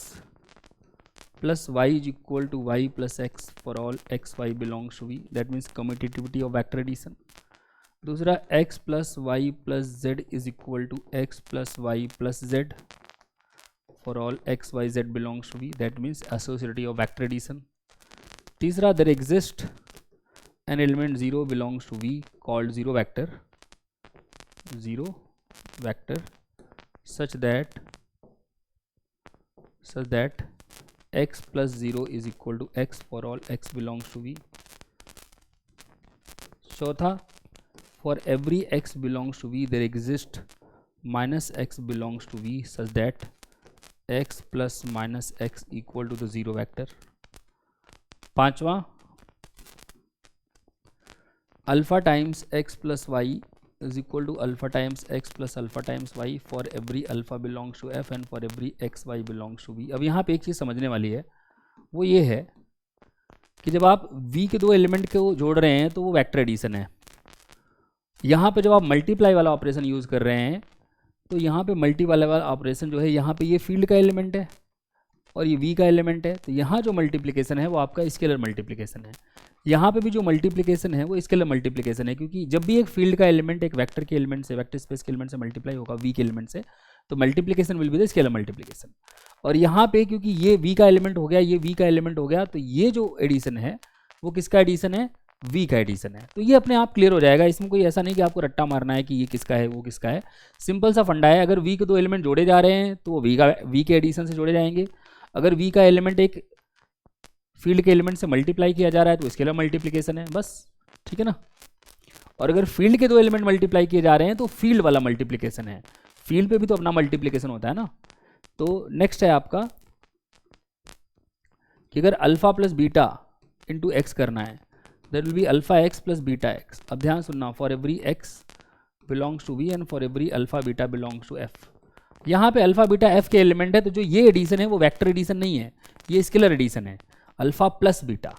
[SPEAKER 1] plus Y is equal to Y plus X for all X Y belongs to V, that means commutativity of vector addition. दूसरा x plus Y plus Z is equal to X plus Y plus Z for all X Y Z belongs to V, that means associativity of vector addition. तीसरा, there exist an element 0 belongs to V called zero vector such that x plus 0 is equal to x for all x belongs to v. चौथा, for every x belongs to v there exists minus x belongs to v such that x plus minus x equal to the zero vector. पांचवा, alpha times x plus y is equal to alpha times x plus alpha times y for every alpha belongs to f and for every x y belongs to v. अब यहाँ पे एक चीज़ समझने वाली है, वो ये है कि जब आप v के दो एलिमेंट को जोड़ रहे हैं तो वो वेक्टर एडिशन है। यहाँ पे जब आप मल्टीप्लाई वाला ऑपरेशन यूज़ कर रहे हैं तो यहाँ पे मल्टीप्लाई वाला ऑपरेशन जो है, यहाँ पे ये फील्ड का एलिमेंट है और ये v का एलिमेंट है, तो यहाँ जो मल्टीप्लिकेशन है वो आपका स्केलर मल्टीप्लिकेशन है। यहाँ पे भी जो मल्टीप्लिकेशन है वो स्केलर मल्टीप्लिकेशन है, क्योंकि जब भी एक फील्ड का एलिमेंट एक वेक्टर के एलिमेंट से, वेक्टर स्पेस के एलिमेंट से मल्टीप्लाई होगा v के एलिमेंट से, तो multiplication will be the scalar multiplication. और यहाँ पे क्योंकि ये v का एलिमेंट हो गया, ये v का एलिमेंट हो गया, तो ये जो एडिशन है वो किसका एडिशन है, v का एडिशन है। तो ये अपने आप क्लियर हो जाएगा, इसमें कोई ऐसा नहीं कि आपको रट्टा मारना है कि ये किसका है वो किसका है। सिंपल सा फंडा है, अगर v के दो एलिमेंट जोड़े जा रहे हैं तो वो v के एडिशन से जोड़े जाएंगे। अगर v का एलिमेंट एक फील्ड के एलिमेंट से मल्टीप्लाई किया जा रहा है तो स्केलर मल्टीप्लिकेशन है, बस, ठीक है ना। और अगर फील्ड के दो एलिमेंट मल्टीप्लाई किए जा रहे हैं तो फील्ड वाला मल्टीप्लिकेशन है, फील्ड पे भी तो अपना मल्टीप्लिकेशन होता है ना। तो नेक्स्ट है आपका कि अगर alpha plus beta into X करना है, that will be alpha X plus beta X. अब ध्यान सुनना, for every X belongs to V and for every alpha beta belongs to F. यहाँ पे अल्फा बीटा एफ के एलिमेंट है, तो जो ये एडिशन है वो वेक्टर एडिशन नहीं है, ये स्केलर एडिशन है, अल्फा प्लस बीटा,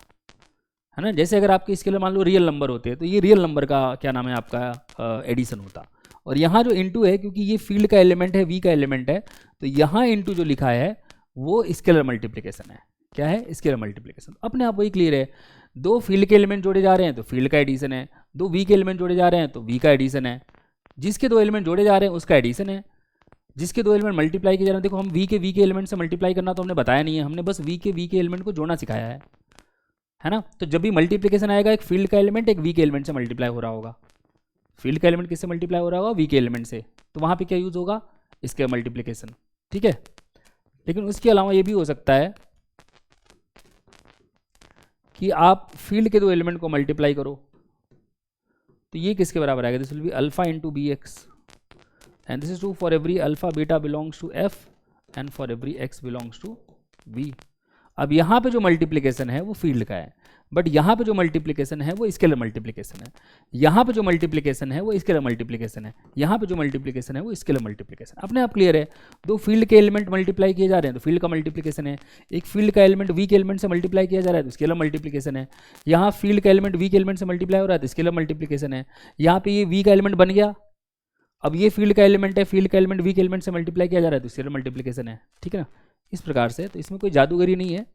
[SPEAKER 1] है ना। जैसे अगर आपके स्केलर मान लो रियल नंबर होते हैं तो ये रियल नंबर का क्या नाम है आपका एडिशन होता। और यहाँ जो इंटू है, क्योंकि ये फील्ड का एलिमेंट है, वी का एलिमेंट है, तो यहाँ इंटू जो लिखा है वो स्केलर मल्टीप्लिकेशन है। क्या है, स्केलर मल्टीप्लिकेशन। अपने आप वही क्लियर है, दो फील्ड के एलिमेंट जोड़े जा रहे हैं तो फील्ड का एडिशन है, दो वी के एलिमेंट जोड़े जा रहे हैं तो वी का एडिशन है, जिसके दो एलिमेंट जोड़े जा रहे हैं उसका एडिशन है, जिसके दो एलिमेंट मल्टीप्लाई किए जा रहे हैं। देखो, हम वी के एलिमेंट से मल्टीप्लाई करना तो हमने बताया नहीं है, हमने बस वी के एलिमेंट को जोड़ना सिखाया है ना। तो जब भी मल्टीप्लिकेशन आएगा, एक फील्ड का एलिमेंट एक वी के एलिमेंट से मल्टीप्लाई हो रहा होगा, फील्ड का एलिमेंट किससे मल्टीप्लाई हो रहा होगा, वी के एलिमेंट से, तो वहाँ पे क्या यूज होगा, इसके मल्टीप्लिकेशन, ठीक है। लेकिन उसके अलावा ये भी हो सकता है कि आप फील्ड के दो एलिमेंट को मल्टीप्लाई करो, तो ये किसके बराबर आएगा, this will be alpha into B X, and this is true for every alpha beta belongs to f and for every x belongs to v. अब यहाँ पे जो मल्टीप्लिकेशन है वो फील्ड का है, बट यहाँ पे जो मल्टीप्लिकेशन है वो स्केलर मल्टीप्लिकेशन है, यहाँ पे जो मल्टीप्लिकेशन है वो स्केलर मल्टीप्लिकेशन है, यहाँ पे जो मल्टीप्लिकेशन है वो स्केलर मल्टीप्लिकेशन। अपने आप क्लियर है, दो फील्ड के एलिमेंट मल्टीप्लाई किए जा रहे हैं तो फील्ड का मल्टीप्लिकेशन है, एक फील्ड का एलिमेंट वीक एलिमेंट से मल्टीप्लाई किया जा रहा है तो स्केलर मल्टीप्लिकेशन है, यहाँ फील्ड का एलिमेंट वीक एलिमेंट से मल्टीप्लाई हो रहा है तो स्केलर मल्टीप्लिकेशन है, यहाँ पे ये वीक एलिमेंट बन गया, अब ये फील्ड का एलिमेंट है, फील्ड का एलिमेंट वीक एलिमेंट से मल्टीप्लाई किया जा रहा है तो स्केलर मल्टीप्लिकेशन है। ठीक है ना, इस प्रकार से। तो इसमें कोई जादूगरी नहीं है,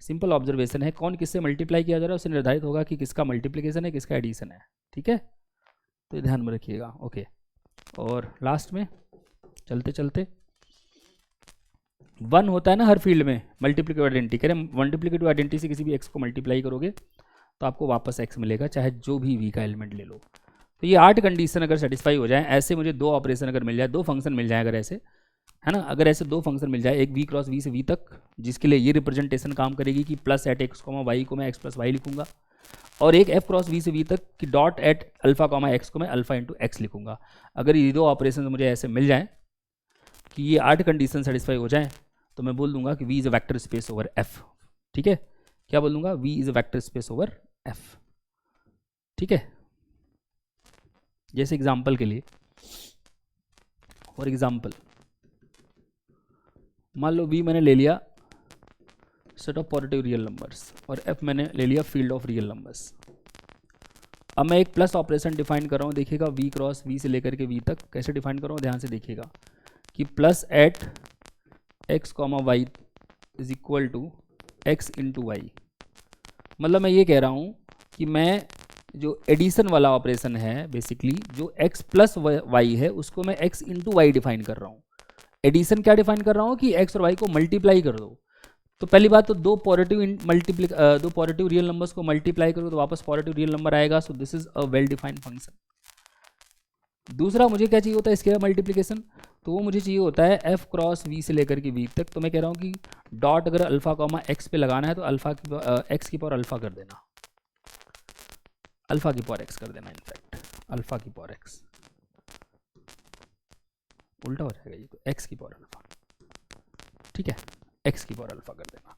[SPEAKER 1] सिंपल ऑब्जर्वेशन है, कौन किससे मल्टीप्लाई किया जा रहा है उससे निर्धारित होगा कि किसका मल्टीप्लिकेशन है किसका एडिशन है। ठीक है, तो ये ध्यान में रखिएगा। ओके, और लास्ट में चलते चलते 1 होता है ना हर फील्ड में मल्टीप्लिकेटिव आइडेंटिटी, कह रहे मल्टीप्लिकेटिव आइडेंटिटी से किसी भी एक्स को मल्टीप्लाई करोगे तो आपको वापस एक्स मिलेगा, चाहे जो भी वी का एलिमेंट ले लो। तो ये 8 कंडीशन अगर सेटिस्फाई हो जाए, ऐसे मुझे 2 ऑपरेशन अगर मिल जाए, 2 फंक्शन मिल जाए अगर ऐसे, है ना, अगर ऐसे 2 फंक्शन मिल जाए, एक वी क्रॉस वी से वी तक, जिसके लिए ये रिप्रेजेंटेशन काम करेगी कि plus at X comma Y को मैं एक्स प्लस वाई लिखूंगा, और एक एफ क्रॉस वी से वी तक कि dot at alpha comma X को मैं अल्फा इंटू एक्स लिखूंगा। अगर ये 2 ऑपरेशन मुझे ऐसे मिल जाएँ कि ये 8 कंडीशन सेटिस्फाई हो जाए तो मैं बोल दूंगा कि V is a vector space over F. ठीक है, क्या बोल दूंगा, V is a vector space over F. ठीक है, जैसे एग्जाम्पल के लिए, फॉर एग्जाम्पल मान लो वी मैंने ले लिया set of positive real numbers और एफ मैंने ले लिया फील्ड ऑफ रियल नंबर्स। अब मैं एक प्लस ऑपरेशन डिफाइन कर रहा हूँ, देखिएगा वी क्रॉस वी से लेकर के वी तक कैसे डिफाइन कर रहा हूँ, ध्यान से देखिएगा कि plus at X comma Y is equal to X into Y. मतलब मैं ये कह रहा हूँ कि मैं जो एडिशन वाला ऑपरेशन है बेसिकली जो x प्लस वाई है उसको मैं x इंटू वाई डिफाइन कर रहा हूँ। एडिशन क्या डिफाइन कर रहा हूँ कि x और y को मल्टीप्लाई कर दो। तो पहली बात तो दो पॉजिटिव रियल नंबर्स को मल्टीप्लाई करो तो वापस पॉजिटिव रियल नंबर आएगा, so this is a well defined function. दूसरा मुझे क्या चाहिए होता है स्केलर मल्टीप्लिकेशन, तो वो मुझे चाहिए होता है f क्रॉस v से लेकर के v तक। तो मैं कह रहा हूँ कि डॉट अगर अल्फा कॉमा x पे लगाना है तो अल्फा की x की पावर अल्फा कर देना, अल्फा की पावर x कर देना, इनफैक्ट अल्फा की पावर x, उल्टा हो जाएगा ये, तो x की पावर अल्फा। ठीक है, x की पावर अल्फा कर देना।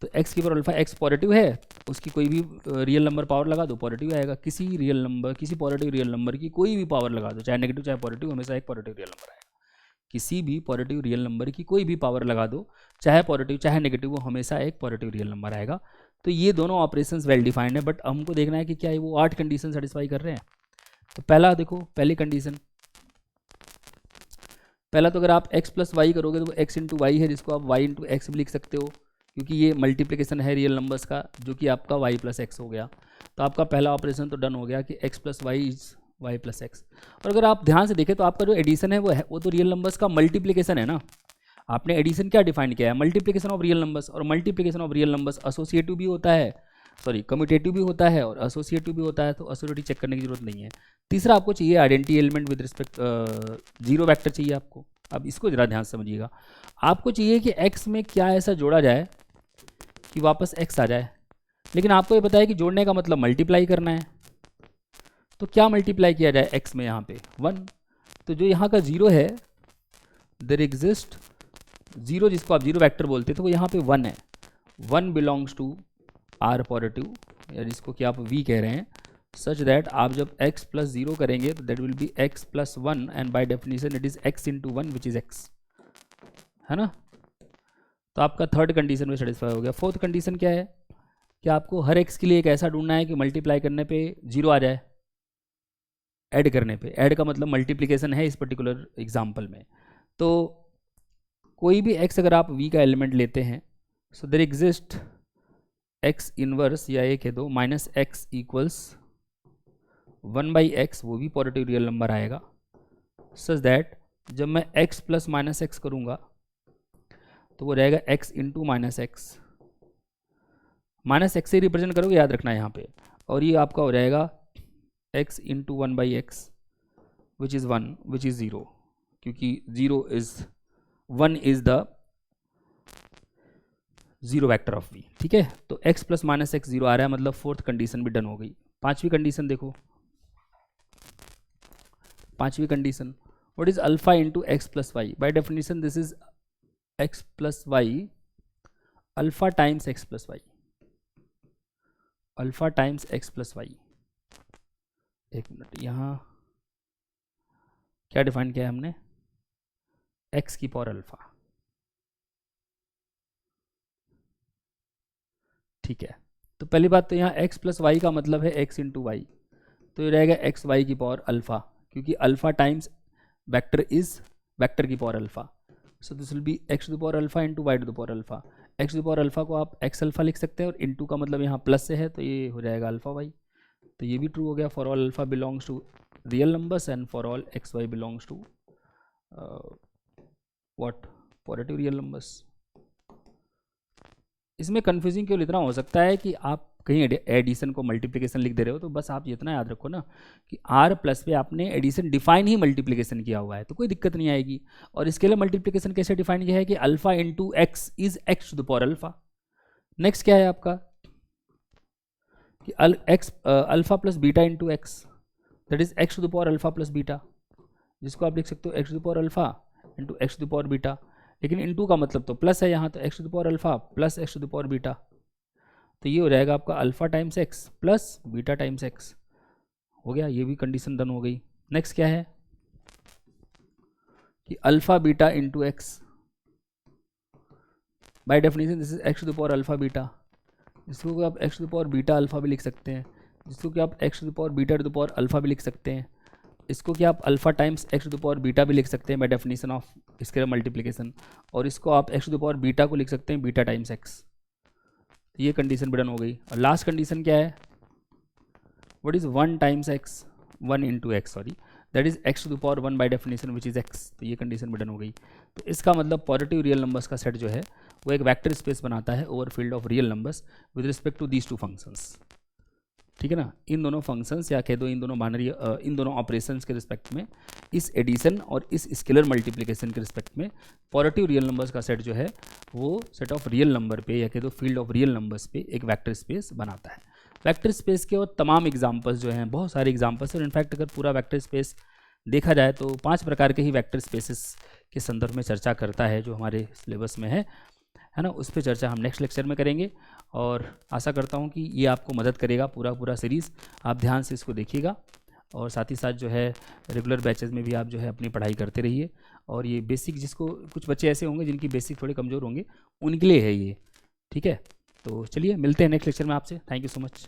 [SPEAKER 1] तो x की पावर अल्फा, x पॉजिटिव है, उसकी कोई भी रियल नंबर पावर लगा दो पॉजिटिव आएगा। किसी रियल नंबर, किसी पॉजिटिव रियल नंबर की कोई भी पावर लगा दो, चाहे नेगेटिव चाहे पॉजिटिव, हमेशा एक पॉजिटिव रियल नंबर आएगा। किसी भी पॉजिटिव रियल नंबर की कोई भी पावर लगा दो, चाहे पॉजिटिव चाहे नेगेटिव, वो हमेशा एक पॉजिटिव रियल नंबर आएगा। तो ये दोनों ऑपरेशंस वेल डिफाइंड है, बट हमको देखना है कि क्या वो 8 कंडीशन सेटिस्फाई कर रहे हैं। तो पहला देखो, पहली कंडीशन, पहला तो अगर आप x प्लस वाई करोगे तो वो x इंटू वाई है, जिसको आप y इंटू एक्स भी लिख सकते हो क्योंकि ये मल्टीप्लिकेशन है रियल नंबर्स का, जो कि आपका y प्लस एक्स हो गया। तो आपका पहला ऑपरेशन तो डन हो गया कि x plus Y is Y plus X. और अगर आप ध्यान से देखें तो आपका जो एडिशन है वो तो रियल नंबर्स का मल्टीप्लिकेशन है ना। आपने एडिशन क्या डिफाइन किया है, मल्टीप्लिकेशन ऑफ रियल नंबर्स, और multiplication of real numbers associative भी होता है, सॉरी कम्यूटेटिव भी होता है और एसोसिएटिव भी होता है, तो एसोसिएटिव चेक करने की जरूरत नहीं है। तीसरा आपको चाहिए identity element with respect, zero vector चाहिए आपको। अब इसको जरा ध्यान से समझिएगा, आपको चाहिए कि x में क्या ऐसा जोड़ा जाए कि वापस x आ जाए, लेकिन आपको ये पता है कि जोड़ने का मतलब मल्टीप्लाई करना है। तो क्या मल्टीप्लाई किया जाए x में, यहाँ पे 1, तो जो यहाँ का 0 है, देयर एग्जिस्ट 0, जिसको आप जीरो वेक्टर बोलते तो वो यहाँ पे 1 है। 1 बिलोंग्स टू आर पॉजिटिव, या जिसको कि आप v कह रहे हैं, सच दैट आप जब x प्लस 0 करेंगे तो that will B x plus 1 and by definition it is x into 1 which is x, है ना। तो आपका थर्ड कंडीशन में सेटिस्फाई हो गया। फोर्थ कंडीशन क्या है कि आपको हर x के लिए एक ऐसा ढूंढना है कि मल्टीप्लाई करने पे 0 आ जाए, ऐड करने पे, ऐड का मतलब मल्टीप्लिकेशन है इस पर्टिकुलर एग्जाम्पल में। तो कोई भी x अगर आप v का एलिमेंट लेते हैं, so there exist x inverse, या एक है दो माइनस एक्स इक्वल्स 1/x, वो भी पॉजिटिव रियल नंबर आएगा, सच दैट जब मैं x प्लस माइनस एक्स करूँगा तो वो रहेगा x into minus x, minus x से रिप्रेजेंट करोगे याद रखना यहाँ पे, और ये आपका हो जाएगा x into 1/x which is 1 which is 0, क्योंकि 1 is the zero vector of v। ठीक है, तो x प्लस माइनस एक्स 0 आ रहा है, मतलब फोर्थ कंडीशन भी डन हो गई। पांचवी कंडीशन देखो, पांचवी condition, what is alpha into X plus Y, by definition this is x plus Y alpha times x plus Y. Alpha times X plus Y. एक मिनट, यहाँ क्या डिफाइन किया है हमने, एक्स की पावर अल्फ़ा, ठीक है। तो पहली बात तो यहाँ एक्स प्लस वाई का मतलब है एक्स इंटू वाई, तो ये रहेगा एक्स वाई की पावर अल्फ़ा, क्योंकि alpha times vector is vector की power alpha, so this will be X to the power alpha into Y to the power alpha. X to the power alpha को आप x alpha लिख सकते हैं, और into का मतलब यहाँ प्लस से है, तो ये हो जाएगा अल्फ़ा वाई। तो ये भी ट्रू हो गया, for all alpha belongs to real numbers and for all X Y belongs to what, positive real numbers. इसमें कन्फ्यूजिंग क्यों इतना हो सकता है कि आप कहीं एडिशन को मल्टीप्लिकेशन लिख दे रहे हो, तो बस आप इतना याद रखो ना कि आर प्लस पे आपने एडिशन डिफाइन ही मल्टीप्लिकेशन किया हुआ है, तो कोई दिक्कत नहीं आएगी। और इसके लिए मल्टीप्लिकेशन कैसे डिफाइन किया है कि alpha into X is X to the power alpha. Next क्या है आपका कि alpha plus beta into X, that is X to the power alpha plus beta, जिसको आप लिख सकते हो X to the power alpha into X to the power beta, लेकिन इंटू का मतलब तो प्लस है यहाँ, तो X to the power alpha plus X to the power beta, तो ये हो जाएगा आपका alpha times X plus beta times x. हो गया, ये भी कंडीशन डन हो गई। नेक्स्ट क्या है कि alpha beta into X, by definition this is X to the power alpha beta, जिसको कि आप X to the power beta alpha भी लिख सकते हैं, जिसको कि आप X to the power beta to the power alpha भी लिख सकते हैं, इसको कि आप alpha times X to the power beta भी लिख सकते हैं by definition of scalar multiplication, और इसको आप X to the power beta को लिख सकते हैं बीटा टाइम्स एक्स। ये कंडीशन भी डन हो गई। और लास्ट कंडीशन क्या है, what is 1 times X, 1 into X sorry, that is X to the power 1 by definition which is X, तो ये कंडीशन भी डन हो गई। तो इसका मतलब पॉजिटिव रियल नंबर्स का सेट जो है वो एक वेक्टर स्पेस बनाता है over field of real numbers with respect to these two functions, ठीक है ना। इन दोनों फंक्शंस या कह दो इन दोनों बाइनरी इन दोनों ऑपरेशंस के रिस्पेक्ट में, इस एडिशन और इस स्केलर मल्टीप्लिकेशन के रिस्पेक्ट में पॉजिटिव रियल नंबर्स का सेट जो है वो सेट ऑफ रियल नंबर पे या कह दो फील्ड ऑफ रियल नंबर्स पे एक वेक्टर स्पेस बनाता है। वेक्टर स्पेस के और तमाम एग्जांपल्स जो हैं, बहुत सारे एग्जांपल्स हैं, और इनफैक्ट अगर पूरा वेक्टर स्पेस देखा जाए तो 5 प्रकार के ही वेक्टर स्पेसेस के संदर्भ में चर्चा करता है जो हमारे सिलेबस में है ना। उस पर चर्चा हम नेक्स्ट लेक्चर में करेंगे, और आशा करता हूँ कि ये आपको मदद करेगा। पूरा सीरीज़ आप ध्यान से इसको देखिएगा, और साथ ही साथ जो है रेगुलर बैचेस में भी आप जो है अपनी पढ़ाई करते रहिए। और ये बेसिक, जिसको कुछ बच्चे ऐसे होंगे जिनकी बेसिक थोड़े कमज़ोर होंगे, उनके लिए है ये, ठीक है। तो चलिए मिलते हैं नेक्स्ट लेक्चर में आपसे। Thank you so much.